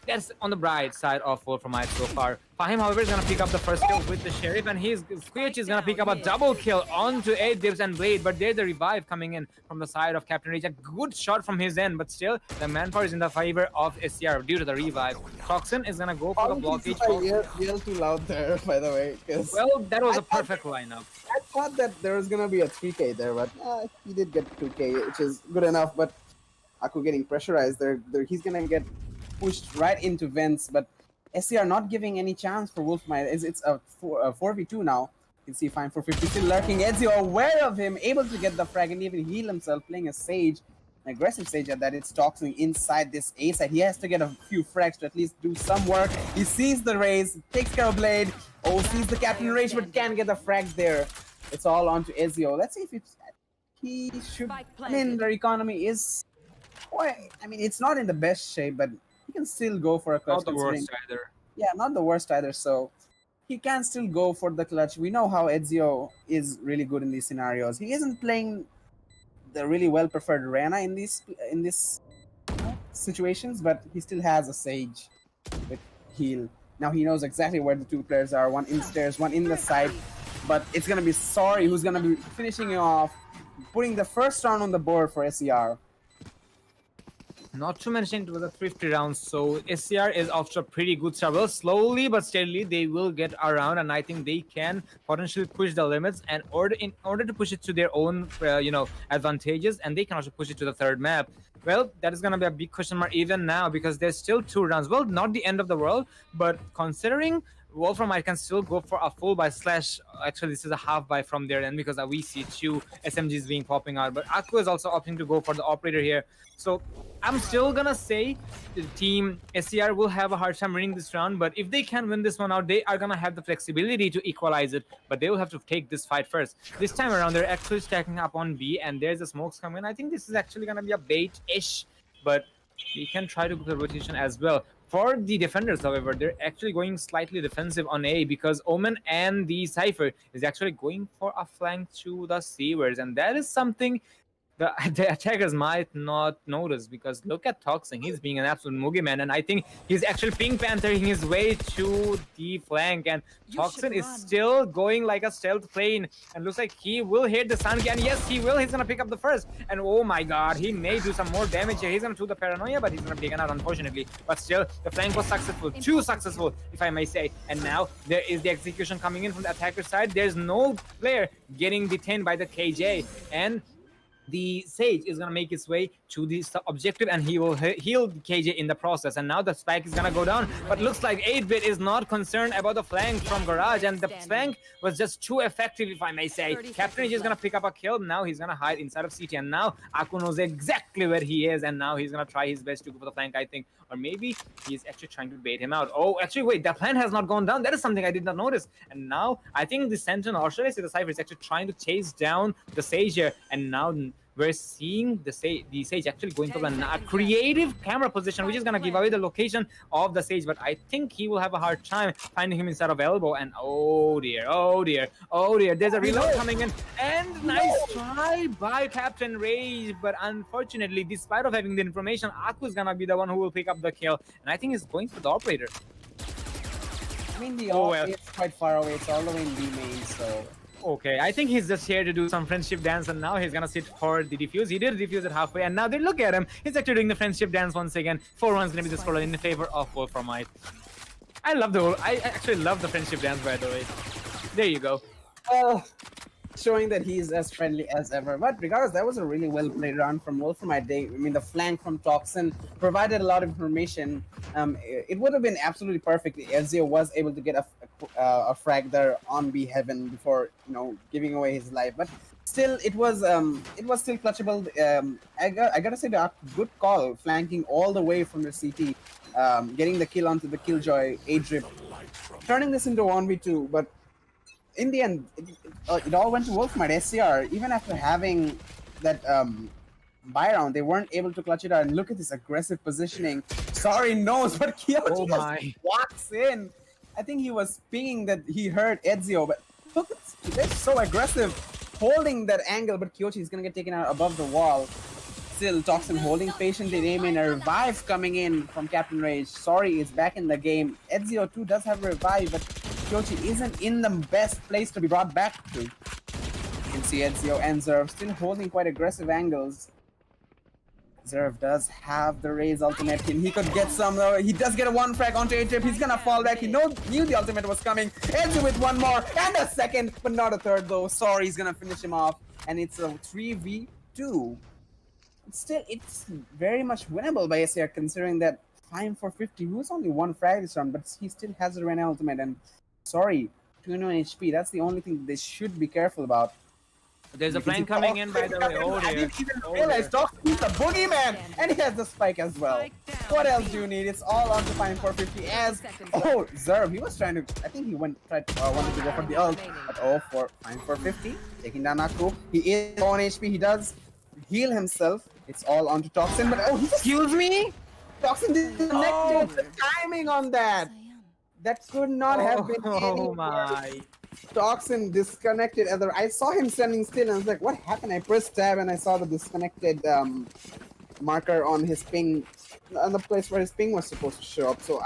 that's on the bright side of Wolframite so far. Fahim, however, is going to pick up the first kill with the Sheriff, and Squitch is going to pick up a double kill onto 8 Dips and Blade, but there's the revive coming in from the side of Captain Rage. A good shot from his end, but still, the manpower is in the favor of SCR due to the revive. Toxin is going to go for the blockage. Yell too loud there, by the way. Well, that was a perfect lineup. I thought that there was going to be a 3K there, but he did get 2K, which is good enough, but Aku getting pressurized there. He's going to get pushed right into vents, but SCR not giving any chance for Wolframite. It's a 4v2 now. You can see Fine 450 still lurking. Ezio aware of him, able to get the frag and even heal himself, playing a Sage, an aggressive Sage at that. It's Toxin inside this A side. He has to get a few frags to at least do some work. He sees the raise, takes care of Blade. Oh, sees the Captain Rage, but can't get the frag there. It's all onto Ezio. Let's see if he should... I mean, their economy is... it's not in the best shape, but he can still go for a clutch. Not the worst either. Yeah, not the worst either, so he can still go for the clutch. We know how Ezio is really good in these scenarios. He isn't playing the really well-preferred Reyna in these situations, but he still has a Sage with heal. Now he knows exactly where the 2 players are, one in stairs, one in the side, but it's going to be Sorry who's going to be finishing it off, putting the first round on the board for SCR. Not to mention it was a 50 rounds, so SCR is off to a pretty good start. Well, slowly but steadily they will get around, and I think they can potentially push the limits and in order to push it to their own advantages, and they can also push it to the third map. Well, that is going to be a big question mark even now, because there's still 2 rounds. Well, not the end of the world, but considering Wolframite can still go for a full buy slash. Actually, this is a half buy from their end because we see 2 SMGs being popping out. But Aku is also opting to go for the operator here. So I'm still gonna say the team SCR will have a hard time winning this round. But if they can win this one out, they are gonna have the flexibility to equalize it. But they will have to take this fight first. This time around, they're actually stacking up on B, and there's the smokes coming. I think this is actually gonna be a bait-ish, but we can try to go the rotation as well. For the defenders, however, they're actually going slightly defensive on A because Omen and the Cypher is actually going for a flank to the Seavers, and that is something the attackers might not notice because look at Toxin. He's being an absolute Mugi man, and I think he's actually Pink Panthering his way to the flank, and Toxin is still going like a stealth plane, and looks like he will hit the Sanki, and yes, he will. He's gonna pick up the first, and oh my god, he may do some more damage here. He's gonna do the paranoia, but he's gonna be taken out, unfortunately. But still, the flank was successful, too successful, if I may say. And now there is the execution coming in from the attacker side. There's no player getting detained by the KJ, and the Sage is gonna make its way to the objective, and he will heal KJ in the process. And now the spike is gonna go down, but looks like 8-bit is not concerned about the flank from Garage, and the flank was just too effective, if I may say. Captain is gonna pick up a kill. Now he's gonna hide inside of CT, and now Aku knows exactly where he is, and now he's gonna try his best to go for the flank, I think. Or maybe he's actually trying to bait him out. Oh, actually, wait, the plan has not gone down. That is something I did not notice. And now I think the Sentinel, or should I say the Cypher, is actually trying to chase down the Sage here, and now we're seeing the Sage actually going for a creative camera position, which is going to give away the location of the Sage. But I think he will have a hard time finding him inside of elbow. And oh dear, oh dear, oh dear. There's a reload coming in. And nice try by Captain Rage. But unfortunately, despite of having the information, Aku is going to be the one who will pick up the kill. And I think he's going for the operator. I mean, the AWP is quite far away. It's all the way in B main, so... Okay, I think he's just here to do some friendship dance, and now he's gonna sit for the defuse. He did defuse it halfway, and now they look at him. He's actually doing the friendship dance once again. 4-1 is gonna be the score in favor of Wolframite. I actually love the friendship dance, by the way. There you go. Showing that he's as friendly as ever. But regardless, that was a really well played round from Wolframite. I mean, the flank from Toxin provided a lot of information. It would have been absolutely perfect if Ezio was able to get a frag there on B Heaven before, you know, giving away his life. But still, it was still clutchable. I gotta say that good call, flanking all the way from the CT, getting the kill onto the Killjoy A-Drip, turning this into 1v2. But in the end, it all went to Wolframite. SCR, even after having that buy round, they weren't able to clutch it out. And look at this aggressive positioning. Sorry, knows, but Kyoji just walks in. I think he was pinging that he heard Ezio, but look, they're so aggressive, holding that angle. But Kyoji is gonna get taken out above the wall. Still, Toxin holding patiently, aiming a revive coming in from Captain Rage. Sorry, is back in the game. Ezio too does have a revive, but Kyoji isn't in the best place to be brought back to. You can see Ezio and Zerv still holding quite aggressive angles. Zerv does have the Raze ultimate, and he could get some. He does get a one frag onto A-Trip. He's gonna fall back. He knew the ultimate was coming. Ezio with one more and a second, but not a third though. Sorry, he's gonna finish him off, and it's a 3v2. Still, it's very much winnable by SCR considering that 5 for 50. Who's only one frag this round, but he still has a Rena ultimate. And sorry, 2-1 HP. That's the only thing they should be careful about. There's a flank coming in, by the way. Oh dear. I didn't even realize Toxin's a boogeyman, and he has the spike as well. What else do you need? It's all on to 5 for 50 as Zerv. He was trying to. I think he wanted to go for the ult, but for 5 for 50, taking down Aku. He is on HP. He does heal himself. It's all onto Toxin, but Excuse me? Toxin disconnected. The timing on that could not have been any my. Toxin disconnected. I saw him standing still, and I was like, "What happened?" I pressed tab, and I saw the disconnected marker on his ping, on the place where his ping was supposed to show up. So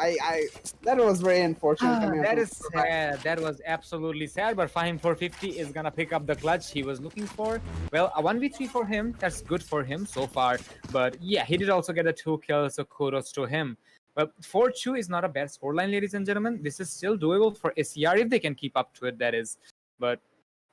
that was very unfortunate. That is sad. That was absolutely sad. But Fahim 450 is gonna pick up the clutch he was looking for. Well, a 1v3 for him. That's good for him so far. But yeah, he did also get a 2 kills, so kudos to him. But 4-2 is not a bad scoreline, ladies and gentlemen. This is still doable for SCR if they can keep up to it, that is. But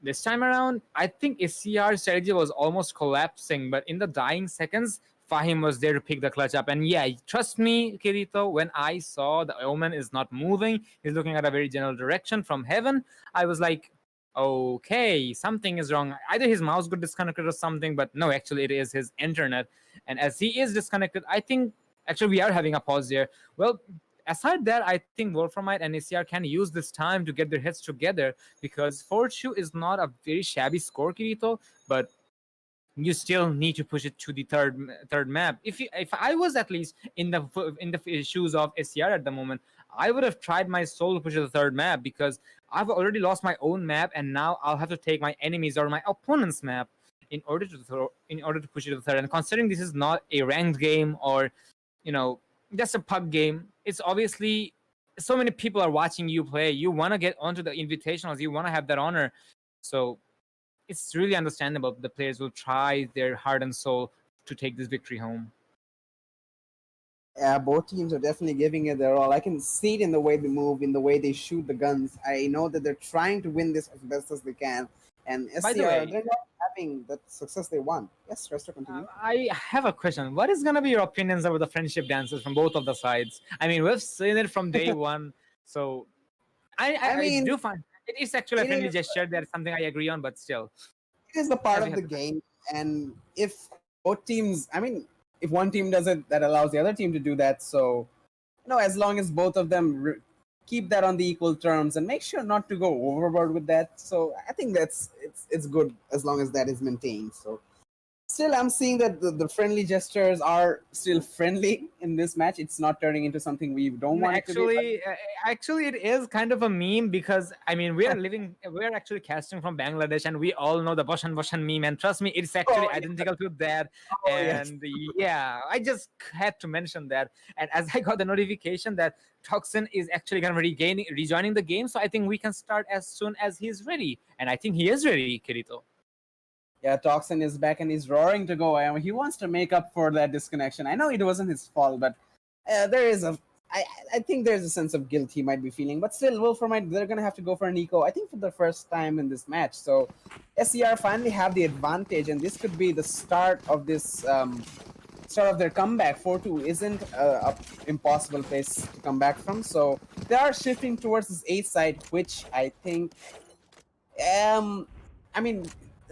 this time around, I think SCR's strategy was almost collapsing. But in the dying seconds, Fahim was there to pick the clutch up. And yeah, trust me, Kirito, when I saw the Omen is not moving, he's looking at a very general direction from heaven, I was like, okay, something is wrong. Either his mouse got disconnected or something, but no, actually it is his internet. And as he is disconnected, I think actually we are having a pause there. Well, aside that, I think Wolframite and ACR can use this time to get their heads together, because 4-2 is not a very shabby score, Kirito, but you still need to push it to the third map. If I was at least in the shoes of ACR at the moment, I would have tried my soul to push to the third map, because I've already lost my own map, and now I'll have to take my enemies or my opponent's map in order to push it to the third. And considering this is not a ranked game or just a pug game, it's obviously so many people are watching you play. You want to get onto the invitationals. You want to have that honor. So it's really understandable the players will try their heart and soul to take this victory home. Yeah, both teams are definitely giving it their all. I can see it in the way they move, in the way they shoot the guns. I know that they're trying to win this as best as they can. And By the SCR, way, they're not having the success they want. Yes, Rester, continue. I have a question. What is going to be your opinions about the friendship dances from both of the sides? I mean, we've seen it from day one. So I mean, do find it is actually a it friendly is- gesture. That's something I agree on, but still. It is the part Having of the a- game. And if both teams, if one team does it, that allows the other team to do that. So, as long as both of them keep that on the equal terms and make sure not to go overboard with that. So I think it's good as long as that is maintained. So still, I'm seeing that the friendly gestures are still friendly in this match. It's not turning into something we don't want it to be. Actually, it is kind of a meme, because I mean we're actually casting from Bangladesh, and we all know the Boshan meme, and trust me, it's actually identical to that. And yeah, I just had to mention that. And as I got the notification that Toxin is actually going to rejoining the game, so I think we can start as soon as he's ready, and I think he is ready, Kirito. Yeah, Toxin is back and he's roaring to go. He wants to make up for that disconnection. I know it wasn't his fault, but there is I think there's a sense of guilt he might be feeling. But still, Wolframite, they're going to have to go for an eco, I think, for the first time in this match. So SCR finally have the advantage, and this could be the start of this start of their comeback. 4-2 isn't a impossible place to come back from. So they are shifting towards this A side, which I think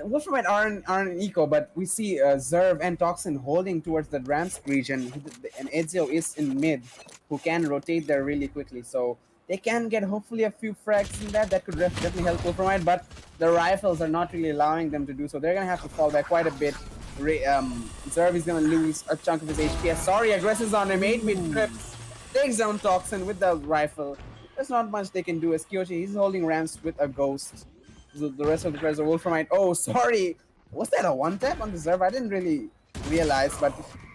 Wolframite aren't an eco, but we see Zerv and Toxin holding towards the Ramsk region, and Ezio is in mid, who can rotate there really quickly. So they can get hopefully a few frags in that. That could definitely help Wolframite, but the rifles are not really allowing them to do so. They're going to have to fall back quite a bit. Zerv is going to lose a chunk of his HP. Sorry, aggresses on him, 8 mid trips. Takes down Toxin with the rifle. There's not much they can do as Kyoshi. He's holding Ramps with a ghost. The rest of the players are Wolframite. Oh, sorry. Was that a one-tap on the Zerv? I didn't really realize, but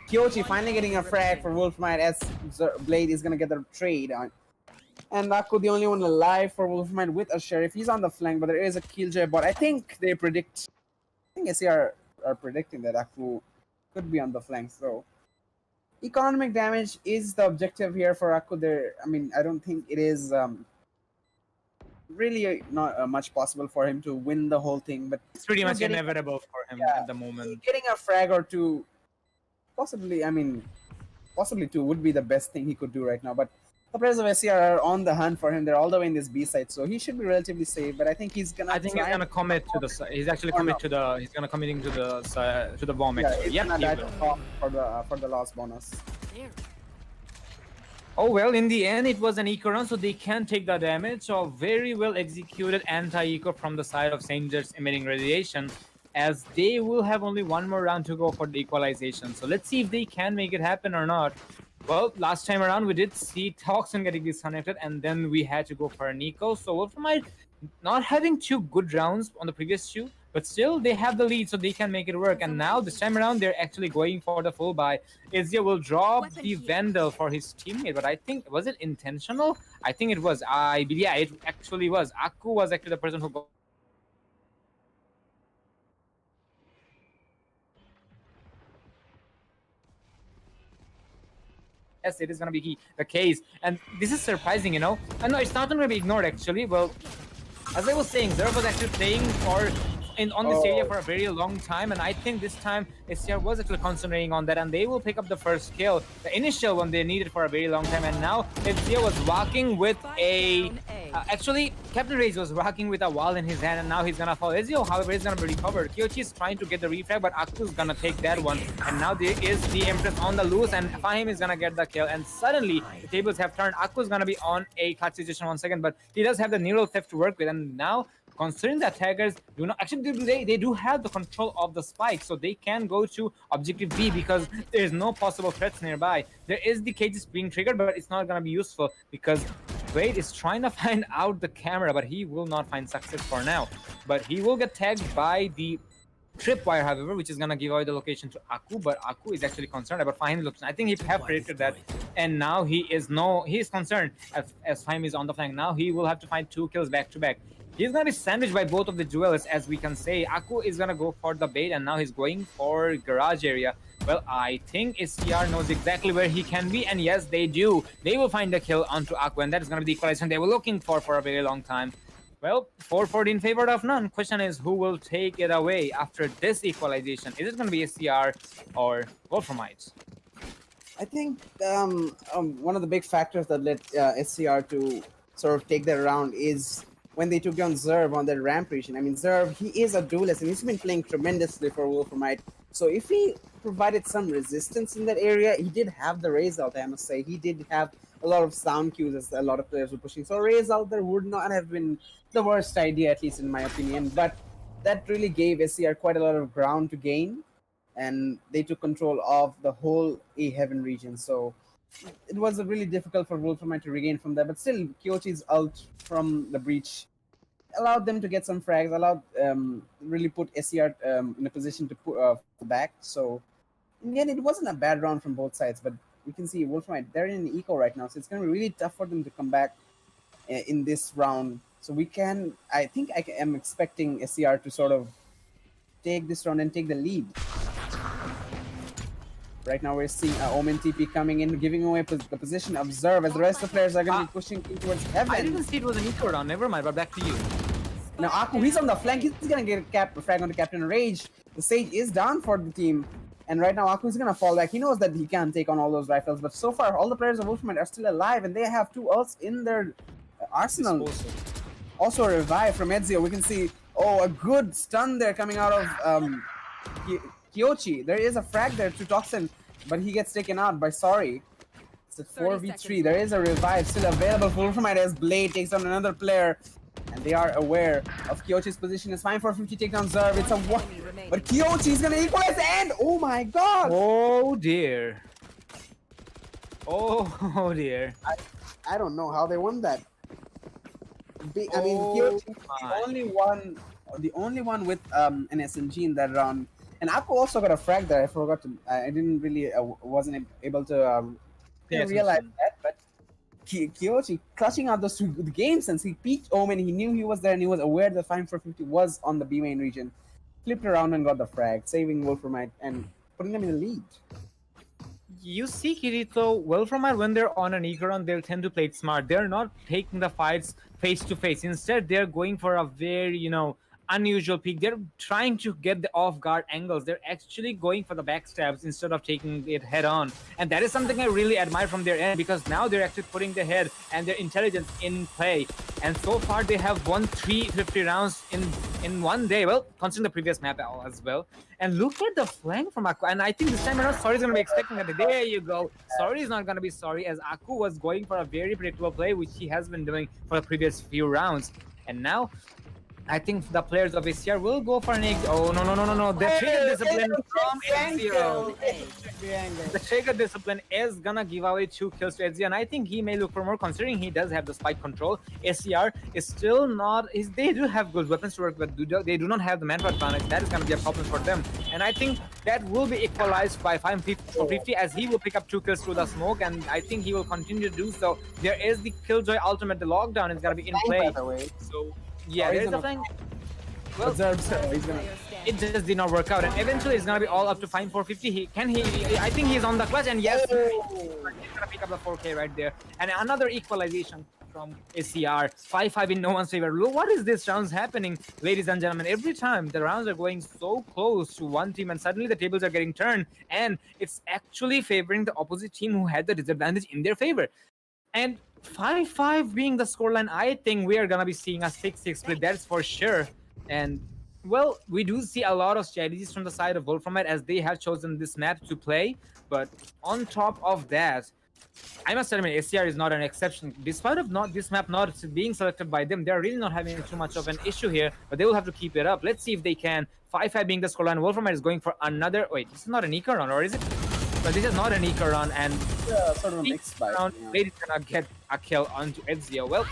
Kyochi finally getting a frag for Wolframite as Blade is going to get the trade on. And Aku, the only one alive for Wolframite with a Sheriff. He's on the flank, but there is a Killjoy bot. I think SCR are predicting that Aku could be on the flank. So economic damage is the objective here for Aku. I don't think it is really not much possible for him to win the whole thing, but It's pretty much inevitable for him at the moment. getting a frag or two, possibly two would be the best thing he could do right now. But the players of SCR are on the hunt for him. They're all the way in this B side, so he should be relatively safe. But I think he's gonna. He's gonna commit to the. He's actually He's gonna committing to the bomb. Yeah, Actually, he's yep. gonna he die will. for the lost bonus. Oh well, in the end, it was an eco run, so they can take the damage. So very well executed anti-eco from the side of Sanger's emitting radiation, as they will have only one more round to go for the equalization. So let's see if they can make it happen or not. Well, last time around, we did see Toxin getting disconnected, and then we had to go for an eco. So Wolframite not having 2 good rounds on the previous 2, but still they have the lead, so they can make it work. And now this time around, they're actually going for the full buy. Ezio will drop the Vandal for his teammate, but I think, was it intentional? I think it was. Yeah, it actually was. Aku was actually the person who got. Yes, it is going to be the case. And this is surprising, And no, it's not going to be ignored, actually. Well, as I was saying, Zerv was actually playing for on this area for a very long time, and I think this time SCR was actually concentrating on that, and they will pick up the first kill, the initial one they needed for a very long time. And now SCR was walking with a actually Captain Rage was walking with a wall in his hand, and now he's gonna fall. Ezio, however, is gonna be recovered. Kyochi is trying to get the refrag, but Aku's gonna take that one, and now there is the Empress on the loose, and Fahim is gonna get the kill, and suddenly the tables have turned. Aku's gonna be on a clutch situation once again, but he does have the neural theft to work with, and now considering the attackers do not actually they do have the control of the spike, so they can go to objective B because there is no possible threats nearby. There is the cages being triggered, but it's not gonna be useful because Wade is trying to find out the camera, but he will not find success for now. But he will get tagged by the tripwire, however, which is gonna give away the location to Aku, but Aku is actually concerned about Fahim's location. I think he have predicted that, and now he is concerned as Fahim is on the flank. Now he will have to find 2 kills back to back. He's gonna be sandwiched by both of the duelists, as we can say. Aku is gonna go for the bait, and now he's going for garage area. Well, I think SCR knows exactly where he can be, and yes, they do. They will find the kill onto Aku, and that is gonna be the equalization they were looking for a very long time. Well, 4-40 in favor of none. Question is, who will take it away after this equalization? Is it gonna be SCR or Wolframite? I think one of the big factors that led SCR to sort of take that round is when they took down Zerv on that ramp region. I mean, Zerv, he is a duelist, and he's been playing tremendously for Wolframite. So if he provided some resistance in that area, he did have the raise out, I must say. He did have a lot of sound cues as a lot of players were pushing. So raise out there would not have been the worst idea, at least in my opinion. But that really gave SCR quite a lot of ground to gain, and they took control of the whole A Heaven region. So it was really difficult for Wolframite to regain from that, but still, Kyochi's ult from the breach allowed them to get some frags, allowed really put SCR in a position to put back. So in the end, it wasn't a bad round from both sides, but you can see Wolframite, they're in an eco right now, so it's going to be really tough for them to come back in this round. So I think I am expecting SCR to sort of take this round and take the lead. Right now, we're seeing Omen TP coming in, giving away the position of Zerv, as the rest of the players are going to be pushing towards Heaven. I didn't see it was an eco round. Never mind, but back to you. Now, Aku, he's on the flank. He's going to get a frag on the Captain Rage. The Sage is down for the team. And right now, Aku is going to fall back. He knows that he can't take on all those rifles. But so far, all the players of Wolframite are still alive, and they have 2 ults in their arsenal. Also a revive from Ezio. We can see, a good stun there coming out of Kyochi. There is a frag there to Toxin, but he gets taken out by Sorry. It's a 4v3. There is a revive still available for Wolframite as Blade takes on another player. And they are aware of Kyochi's position. It's fine for 50 takedown Zerv. It's a 1. But Kyochi is going to equalize and oh my god! Oh dear. Oh dear. I don't know how they won that. I mean, Kyochi the only one with an SMG in that round. And Aku also got a frag there. I forgot to. I didn't really wasn't able to realize that. But Kyochi clutching out those 2 games since he peeked Omen. He knew he was there, and he was aware the Fine 450 was on the B main region. Flipped around and got the frag, saving Wolframite and putting them in the lead. You see, Kirito, Wolframite, when they're on an eco round, they'll tend to play it smart. They're not taking the fights face to face. Instead, they're going for a very, unusual peak. They're trying to get the off-guard angles. They're actually going for the backstabs instead of taking it head-on. And that is something I really admire from their end, because now they're actually putting their head and their intelligence in play. And so far, they have won 350 rounds in one day. Well, considering the previous map as well. And look at the flank from Aku. And I think this time around, Sorry is going to be expecting that. There you go. Sorry is not going to be sorry, as Aku was going for a very predictable play, which he has been doing for the previous few rounds. And now, I think the players of SCR will go for an egg. Oh, no. The trigger discipline from Ezio. The trigger discipline is gonna give away 2 kills to Ezio, and I think he may look for more, considering he does have the spike control. SCR is still not. They do have good weapons to work with, but they do not have the manpower advantage. That is gonna be a problem for them. And I think that will be equalized by 550, as he will pick up 2 kills through the smoke, and I think he will continue to do so. There is the Killjoy ultimate. The lockdown is gonna be in play. So. Yeah, there's a flank. Well, He's gonna. it just did not work out, and eventually it's gonna be all up to fine 450. I think he's on the clutch, and yes, he's gonna pick up the 4K right there, and another equalization from SCR. 5-5 in no one's favor. Look, what is this rounds happening, ladies and gentlemen? Every time the rounds are going so close to one team, and suddenly the tables are getting turned, and it's actually favoring the opposite team who had the disadvantage in their favor. And 5-5 being the scoreline, I think we are gonna be seeing a 6-6 split. That's for sure. And well, we do see a lot of strategies from the side of Wolframite as they have chosen this map to play. But on top of that, I must admit, SCR is not an exception. Despite of not this map not being selected by them, they're really not having too much of an issue here. But they will have to keep it up. Let's see if they can. 5-5 being the scoreline. Wolframite is going for another. Wait, this is not an eco run, or is it? But this is not an eco run, and Sort of a mixed bite. Ladies cannot get a kill onto Ezio. Well,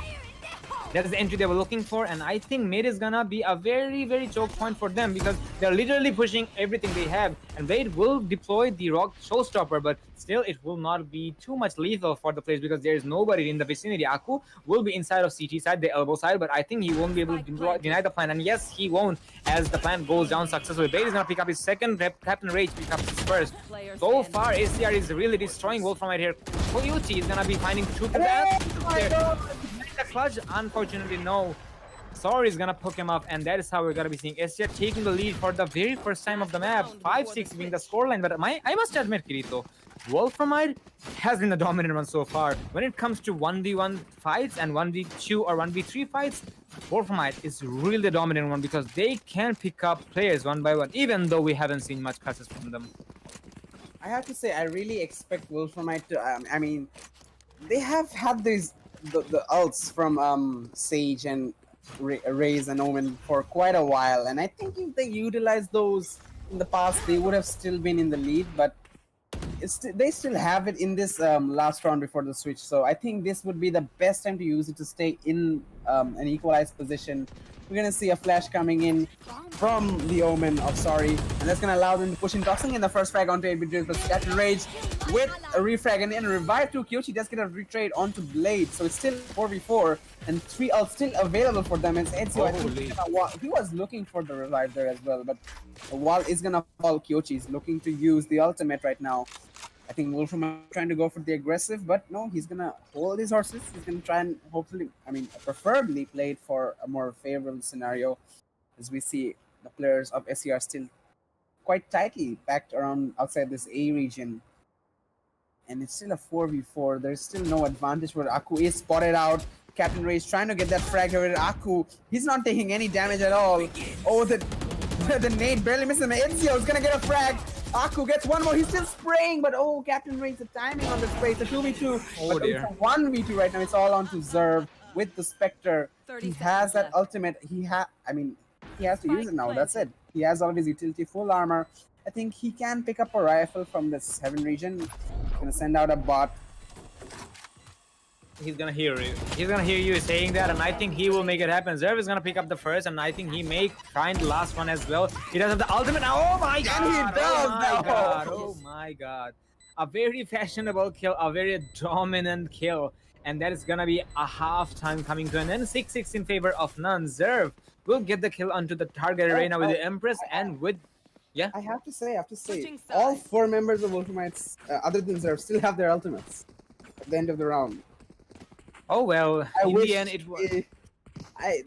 that is the entry they were looking for, and I think mid is gonna be a very, very choke point for them because they're literally pushing everything they have. And Blade will deploy the rock showstopper, but still it will not be too much lethal for the players because there is nobody in the vicinity. Aku will be inside of CT side, the elbow side, but I think he won't be able to deny the plan. And yes, he won't as the plan goes down successfully. Blade is gonna pick up his second, Captain Rage pick up his first. So far, ACR is really destroying Wolframite here. Koyuchi is gonna be finding two the clutch, unfortunately, no. Sorry is gonna poke him up, and that is how we're gonna be seeing SCR taking the lead for the very first time of the map. 5-6 being the scoreline, but I must admit, Kirito, Wolframite has been the dominant one so far. When it comes to 1v1 fights and 1v2 or 1v3 fights, Wolframite is really the dominant one because they can pick up players one by one, even though we haven't seen much clutches from them. I have to say, I really expect Wolframite to. I mean, they have had these the ults from Sage and Raze and Omen for quite a while, and I think if they utilized those in the past, they would have still been in the lead. But they still have it in this last round before the switch, so I think this would be the best time to use it to stay in an equalized position. We're gonna see a flash coming in from the Omen of Sorry, and that's gonna allow them to push in, tossing in the first frag onto 8-bit, but Captain Rage with a refrag and then a revive to Kyochi does get a retrade onto Blade, so it's still 4v4 and 3 ults still available for them. And Ezio, I think he was looking for the revive there as well, but the wall is gonna fall. Kyochi is looking to use the ultimate right now. I think Wolfram trying to go for the aggressive, but no, he's gonna hold his horses. He's gonna try and hopefully, preferably play it for a more favorable scenario, as we see the players of SCR still quite tightly packed around outside this A region. And it's still a 4v4. There's still no advantage, but Aku is spotted out. Captain Rage trying to get that frag over Aku. He's not taking any damage at all. Oh, the nade barely misses him. Ezio is gonna get a frag. Aku gets one more. He's still spraying, but oh, Captain Rage, the timing on the spray. It's a 2v2. Oh, but dear. It's a 1v2 right now. It's all on to Zerv with the Spectre. He has that ultimate. He has to use it now. That's it. He has all of his utility, full armor. I think he can pick up a rifle from this heaven region. He's gonna send out a bot. He's gonna hear you. He's gonna hear you saying that, and I think he will make it happen. Zerv is gonna pick up the first, and I think he may find the last one as well. He does have the ultimate. Oh my god! And he does! Oh my god! Oh my god! A very fashionable kill, a very dominant kill, and that is gonna be a half-time coming to an end. 6-6 in favor of none. Zerv will get the kill onto the target arena with the Empress and with. Yeah. I have to say, all 4 members of Wolframites, other than Zerv, still have their ultimates at the end of the round. Oh well, in the end it was. I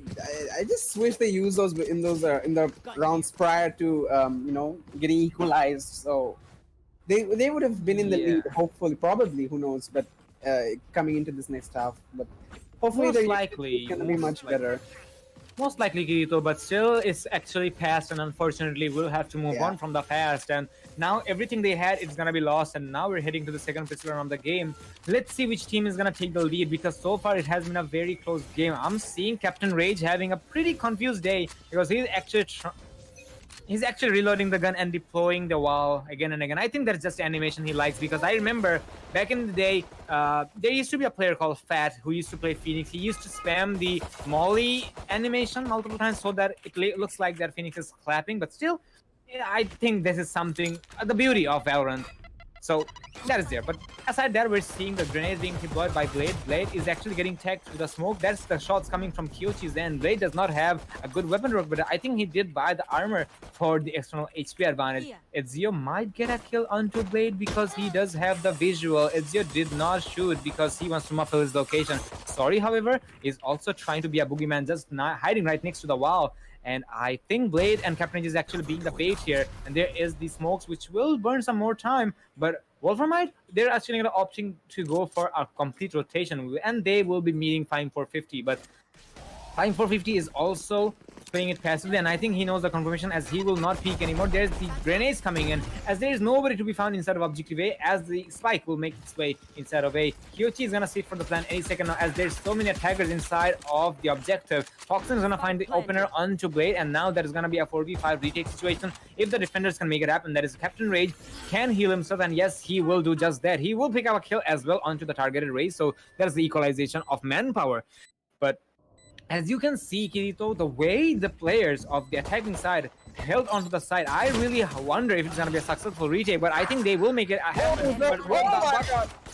just wish they used those in the rounds prior to getting equalized. So they would have been in the lead, hopefully, probably, who knows? But coming into this next half, but hopefully Most likely, it's gonna be much better. Most likely Kirito, but still it's actually past, and unfortunately we'll have to move on from the past, and now everything they had is gonna be lost, and now we're heading to the second pistol round of the game. Let's see which team is gonna take the lead, because so far it has been a very close game. I'm seeing Captain Rage having a pretty confused day because he's actually reloading the gun and deploying the wall again and again. I think that's just animation he likes, because I remember back in the day, there used to be a player called Fat who used to play Phoenix. He used to spam the Molly animation multiple times so that it looks like that Phoenix is clapping, but still, yeah, I think this is something, the beauty of Valorant. So that is there. But aside that, we're seeing the grenade being deployed by Blade. Blade is actually getting tagged through the smoke. That's the shots coming from Kyochi's end. Blade does not have a good weapon work, but I think he did buy the armor for the external HP advantage. Ezio might get a kill onto Blade because he does have the visual. Ezio did not shoot because he wants to muffle his location. Sorry, however, is also trying to be a boogeyman, just not hiding right next to the wall. And I think Blade and Captain is actually being the bait here. And there is the smokes, which will burn some more time. But Wolframite, they're actually opting to go for a complete rotation. And they will be meeting Fine 450. But Fine 450 is also playing it passively, and I think he knows the confirmation as he will not peek anymore. There's the grenades coming in as there is nobody to be found inside of Objective A, as the spike will make its way inside of A. Kyochi is gonna sit for the plan any second now as there's so many attackers inside of the objective. Toxin is gonna find the opener onto Blade, and now there is gonna be a 4v5 retake situation. If the defenders can make it happen, that is Captain Rage can heal himself, and yes, he will do just that. He will pick up a kill as well onto the targeted race, so there's the equalization of manpower. But as you can see, Kirito, the way the players of the attacking side held onto the side, I really wonder if it's going to be a successful retake, but I think they will make it happen.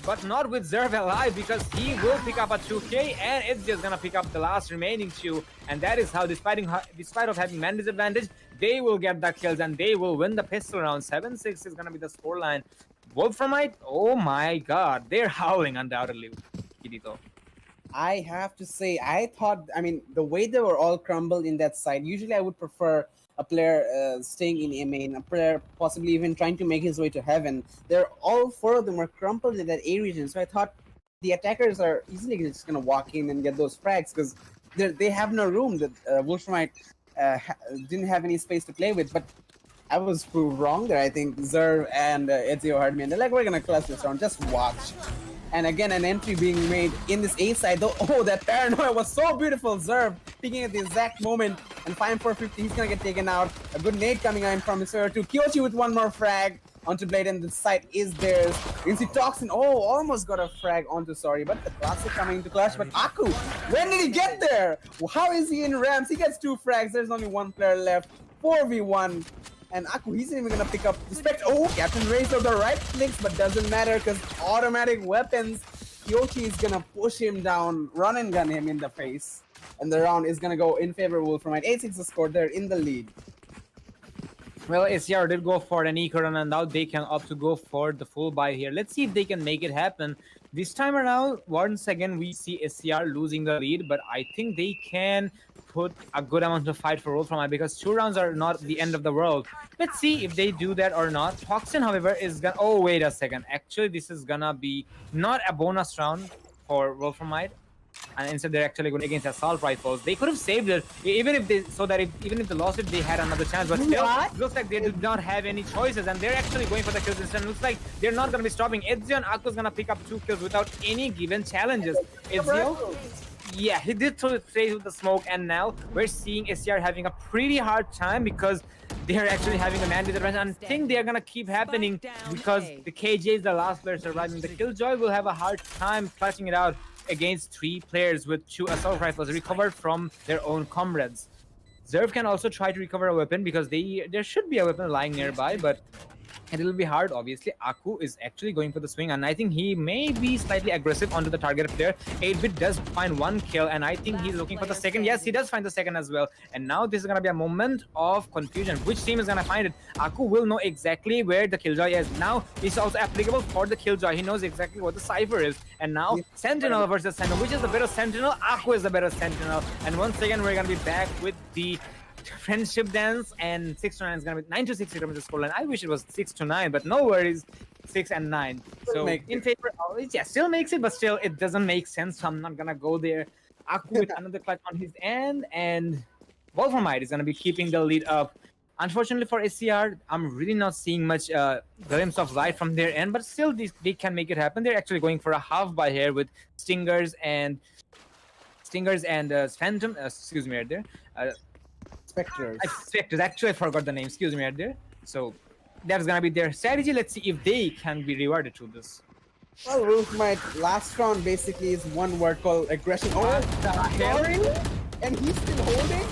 But not with Zerv alive, because he will pick up a 2k, and it's just going to pick up the last remaining 2, and that is how, despite of having man disadvantage, they will get the kills, and they will win the pistol round. 7-6 is going to be the scoreline. Wolframite, oh my god, they're howling undoubtedly, Kirito. I have to say, I mean, the way they were all crumbled in that side, usually I would prefer a player staying in A main, a player possibly even trying to make his way to heaven. They're all 4 of them were crumpled in that A region, so I thought the attackers are easily just going to walk in and get those frags because they have no room. That Wolframite didn't have any space to play with, but I was proved wrong there. I think Zerv and Ezio heard me and they're like, we're going to clutch this round, just watch. And again, an entry being made in this A side, though. Oh, that paranoia was so beautiful. Zerv peeking at the exact moment. And Fine 450, he's going to get taken out. A good nade coming in from Mr. 2. Kyochi with one more frag onto Blade, and the side is theirs. You can see Toxin, almost got a frag onto Sorry, but the classic coming into clutch. But Aku, when did he get there? How is he in ramps? He gets 2 frags. There's only 1 player left. 4v1. And Aku, he's even gonna pick up the Spectre. Oh, Captain Race of the right clicks, but doesn't matter because automatic weapons. Kyochi is gonna push him down, run and gun him in the face. And the round is gonna go in favor of Wolframite. 8-6 the score, they're in the lead. Well, SCR did go for an eco run, and now they can opt to go for the full buy here. Let's see if they can make it happen. This time around, once again, we see SCR losing the lead, but I think they can put a good amount of fight for Wolframite because 2 rounds are not the end of the world. Let's see if they do that or not. Toxin, however, is gonna... Oh, wait a second. Actually, this is gonna be not a bonus round for Wolframite. And instead, they're actually going against assault rifles. They could have saved it, even if they even if they lost it, they had another chance. But still, it looks like they did not have any choices, and they're actually going for the kills instead. Looks like they're not going to be stopping. Ezio and Aku's going to pick up 2 kills without any given challenges. Ezio, yeah, he did play with the smoke, and now we're seeing SCR having a pretty hard time because they're actually having a man disadvantage. And I think they're going to keep happening because the KJ is the last player surviving. The Killjoy will have a hard time clutching it out against 3 players with 2 assault rifles recovered from their own comrades. Zerv can also try to recover a weapon because there should be a weapon lying nearby, but it will be hard, obviously. Aku is actually going for the swing, and I think he may be slightly aggressive onto the target player. 8-bit does find 1 kill, and I think he's looking for the second. Yes, he does find the second as well. And now this is going to be a moment of confusion. Which team is going to find it? Aku will know exactly where the Killjoy is. Now, this is also applicable for the Killjoy. He knows exactly what the Cypher is. And now, Sentinel versus Sentinel. Which is the better Sentinel? Aku is the better Sentinel. And once again, we're going to be back with the friendship dance, and 6-9 is gonna be 9-6 is gonna be the scoreline. I wish it was 6-9, but no worries, 6 and 9. So in favor, yeah, still makes it, but still it doesn't make sense. So I'm not gonna go there. Aku with another clutch on his end, and Wolframite is gonna be keeping the lead up. Unfortunately for SCR, I'm really not seeing much glimpse of light from their end, but still they can make it happen. They're actually going for a half buy here with Stingers and Phantom. Excuse me, right there. Spectres. Actually, I forgot the name. Excuse me, right there. So that's gonna be their strategy. Let's see if they can be rewarded through this. Well, Wolframite last round basically is one word called aggression. Oh, sorry, and he's still holding.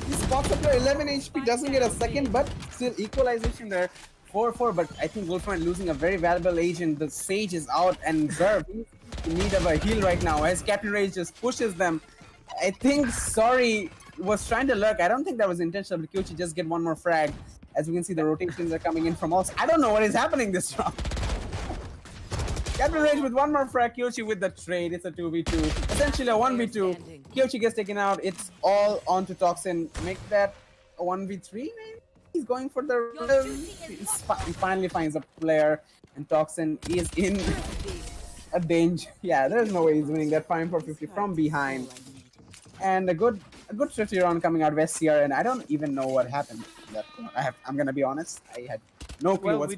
He spots up to 11 HP, doesn't get a second, but still equalization there. 4-4, but I think Wolframite losing a very valuable agent. The Sage is out and Zerv, he's in need of a heal right now as Captain Rage just pushes them. I think Sorry was trying to lurk. I don't think that was intentional, but Kyochi just get one more frag. As we can see, the rotations are coming in from all. I don't know what is happening this round. Captain Rage with one more frag, Kyochi with the trade. It's a 2v2. Essentially a 1v2. Kyochi gets taken out. It's all onto Toxin. Make that a 1v3, maybe? He's going for the... He finally finds a player, and Toxin is in a danger. Yeah, there's no way he's winning that 5-4-50 from behind. And a good tricky round coming out of SCR, and I don't even know what happened. I'm gonna be honest, I had no clue. Well, we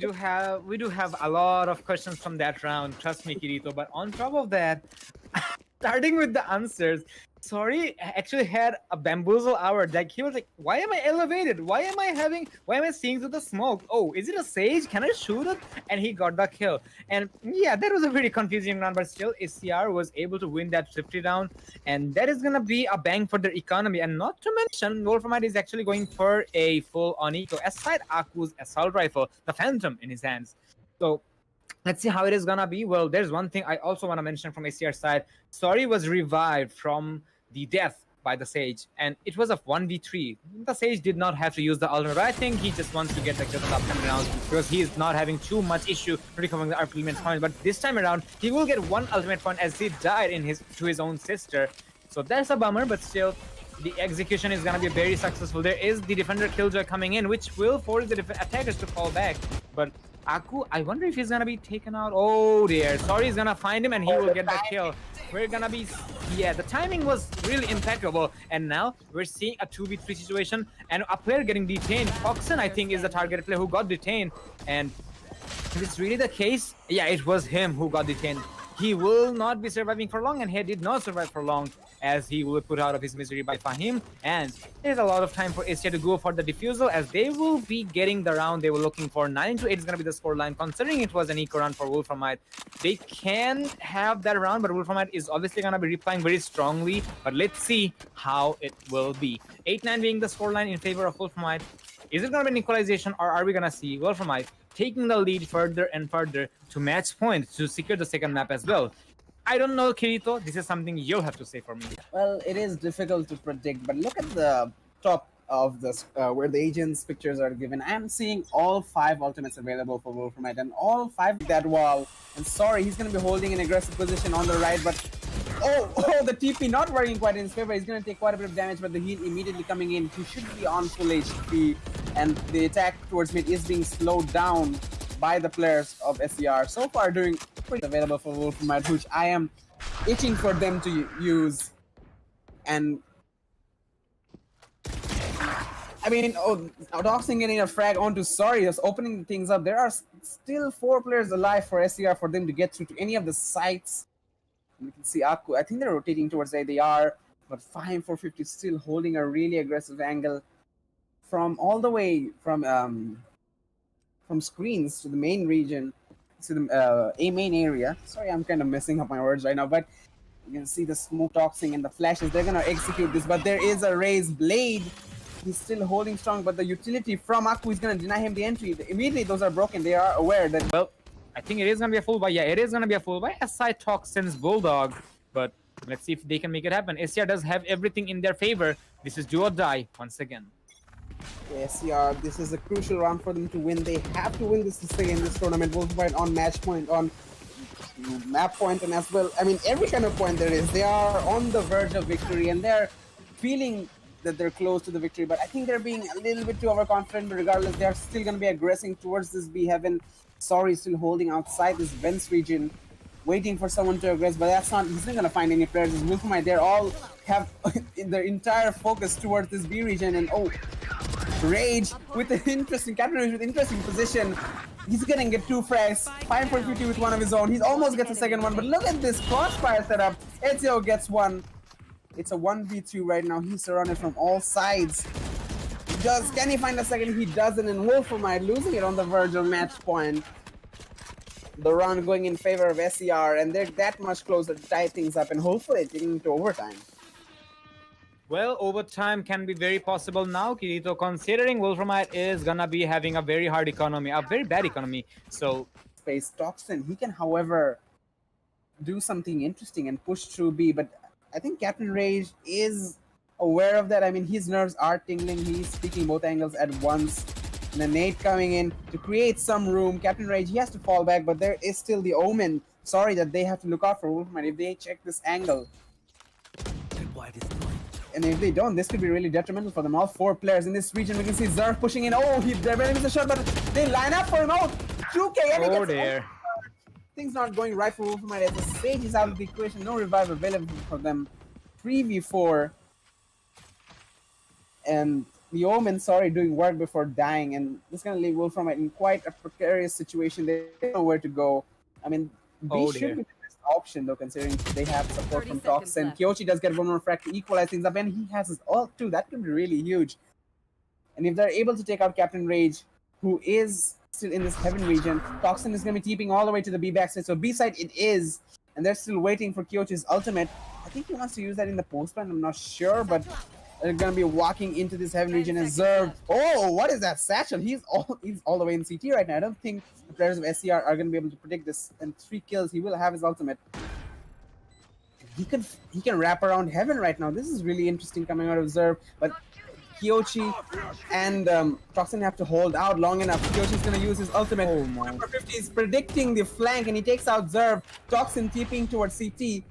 do have a lot of questions from that round. Trust me, Kirito. But on top of that, starting with the answers, Sorry actually had a bamboozle hour. Like he was like, "Why am I elevated? Why am I seeing through the smoke? Oh, is it a Sage? Can I shoot it?" And he got the kill. And yeah, that was a very confusing round, but still, SCR was able to win that 50 round, and that is gonna be a bang for their economy. And not to mention, Wolframite is actually going for a full-on eco aside Aku's assault rifle, the Phantom, in his hands. So let's see how it is gonna be. Well, there's one thing I also want to mention from SCR side. Sorry was revived from the death by the Sage, and it was a 1v3. The Sage did not have to use the ultimate, but I think he just wants to get the kill in the upcoming rounds because he is not having too much issue recovering the ultimate point. But this time around, he will get one ultimate point as he died to his own sister. So that's a bummer, but still, the execution is gonna be very successful. There is the defender killjoy coming in, which will force the attackers to fall back. But Aku, I wonder if he's gonna be taken out. Oh dear, Sorry is gonna find him and he will get the kill. We're gonna be, yeah, the timing was really impeccable. And now we're seeing a 2v3 situation and a player getting detained. Toxin, I think, is the targeted player who got detained. And if it's really the case, yeah, it was him who got detained. He will not be surviving for long, and he did not survive for long, as he will be put out of his misery by Fahim. And there's a lot of time for SCR to go for the defusal, as they will be getting the round they were looking for. 9-8 is going to be the scoreline, considering it was an eco round for Wolframite. They can have that round, but Wolframite is obviously going to be replying very strongly. But let's see how it will be. 8-9 being the scoreline in favor of Wolframite. Is it going to be an equalization, or are we going to see Wolframite taking the lead further and further to match point to secure the second map as well? I don't know, Kirito. This is something you'll have to say for me. Well, it is difficult to predict, but look at the top of this, where the agents' pictures are given. I'm seeing all 5 ultimates available for Wolframite, and all 5 that wall. And Sorry, he's going to be holding an aggressive position on the right, but oh, the TP not working quite in his favor. He's going to take quite a bit of damage, but the heal immediately coming in. He should be on full HP, and the attack towards mid is being slowed down by the players of SCR. So far, doing pretty available for Wolframite, which I am itching for them to use. And I mean, Doxing getting a frag onto Sorry, just opening things up. There are still 4 players alive for SCR for them to get through to any of the sites. We can see Aku. I think they're rotating towards ADR, but 5-4-50 still holding a really aggressive angle from all the way from screens to the main region, to the A main area. Sorry, I'm kind of messing up my words right now, but you can see the smoke toxing and the flashes. They're gonna execute this, but there is a raised blade. He's still holding strong, but the utility from Aku is gonna deny him the entry. Immediately, those are broken. They are aware that. Well, I think it is going to be a full buy. Yeah, it is going to be a full buy aside Toxin's Bulldog. But let's see if they can make it happen. SCR does have everything in their favor. This is do or die once again. SCR, this is a crucial round for them to win. They have to win this to stay in this tournament. Wolframite on match point, on map point, and as well, I mean, every kind of point there is. They are on the verge of victory, and they're feeling that they're close to the victory. But I think they're being a little bit too overconfident. But regardless, they're still going to be aggressing towards this B heaven. Sorry, still holding outside this Vents region, waiting for someone to aggress, but that's not, he's not gonna find any players. It's Wolframite, they all have their entire focus towards this B region, and Rage with an interesting, Captain Rage with interesting position. He's gonna get 2 frags, 5-4-50 with one of his own. He almost gets a second one, but look at this crossfire setup. Ezio gets one. It's a 1v2 right now. He's surrounded from all sides. Can he find a second? He doesn't, and Wolframite losing it on the verge of match point. The round going in favor of SCR, and they're that much closer to tie things up and hopefully taking it to overtime. Well, overtime can be very possible now, Kirito, considering Wolframite is gonna be having a very hard economy, a very bad economy. So Space Toxin. He can, however, do something interesting and push through B, but I think Captain Rage is aware of that. I mean, his nerves are tingling. He's speaking both angles at once. And the nade coming in to create some room. Captain Rage, he has to fall back, but there is still the Omen. Sorry that they have to look out for Wolframite if they check this angle. And if they don't, this could be really detrimental for them. All four players in this region, we can see Zerf pushing in. Oh, they're ready with the shot, but they line up for him out. 2K, and he oh gets dear. things not going right for Wolframite as the Sage is out of the equation. No revive available for them. 3v4. And the Omen, sorry, doing work before dying. And this is going to leave Wolframite in quite a precarious situation. They don't know where to go. I mean, B should be the best option, though, considering they have support from Toxin. Kyochi does get one more frag to equalize things up, and he has his ult, too. That could be really huge. And if they're able to take out Captain Rage, who is still in this heaven region, Toxin is going to be keeping all the way to the B backside. So B side it is, and they're still waiting for Kyochi's ultimate. I think he wants to use that in the post plan. I'm not sure, but they're going to be walking into this heaven region and Zerv. Oh, what is that satchel? He's all the way in CT right now. I don't think the players of SCR are going to be able to predict this. And 3 kills, he will have his ultimate. He can wrap around heaven right now. This is really interesting coming out of Zerv, but Kyochi and Toxin have to hold out long enough. Kyochi's gonna use his ultimate. Oh my. Number 50 is predicting the flank and he takes out Zerv. Toxin TPing towards CT.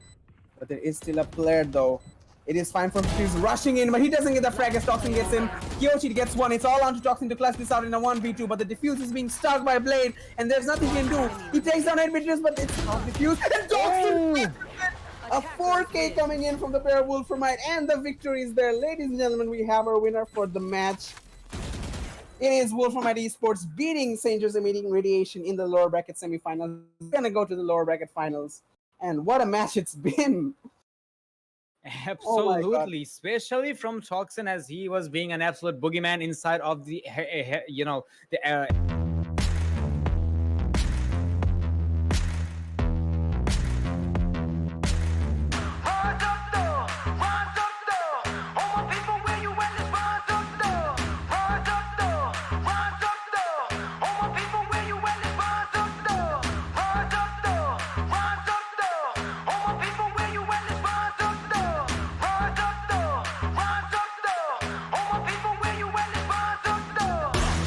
But there is still a player though. It is fine for him. He's rushing in, but he doesn't get the frag as Toxin gets in. Kyochi gets one. It's all on to Toxin to clutch this out in a 1v2, but the defuse is being stuck by Blade, and there's nothing he can do. He takes down 8 meters, but it's not defused. And Toxin! A 4K coming in from the pair of Wolframite, and the victory is there. Ladies and gentlemen, we have our winner for the match. It is Wolframite Esports beating St. Jose Emitting Radiation in the lower bracket semifinals. We're gonna go to the lower bracket finals. And what a match it's been! Absolutely, especially from Toxin, as he was being an absolute boogeyman inside of the,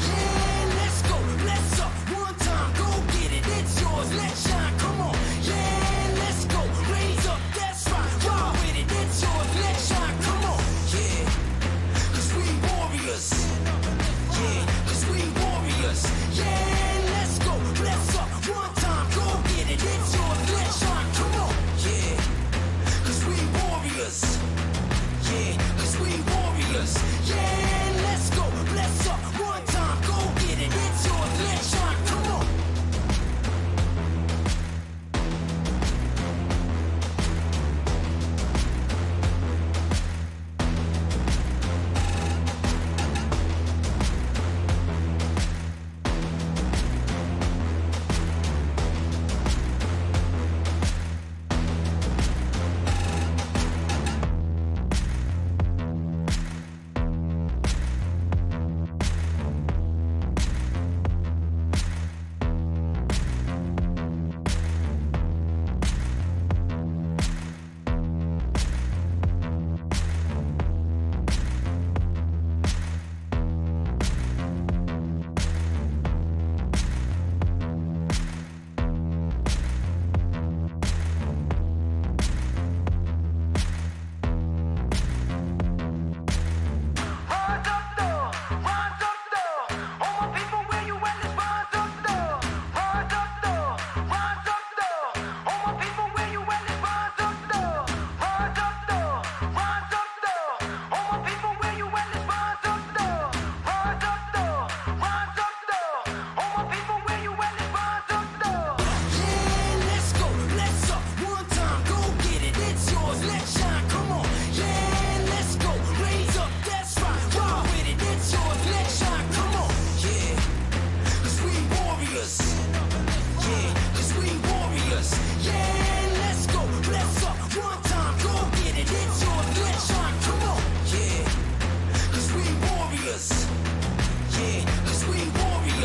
Yeah, let's go, let's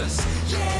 focus. Yeah,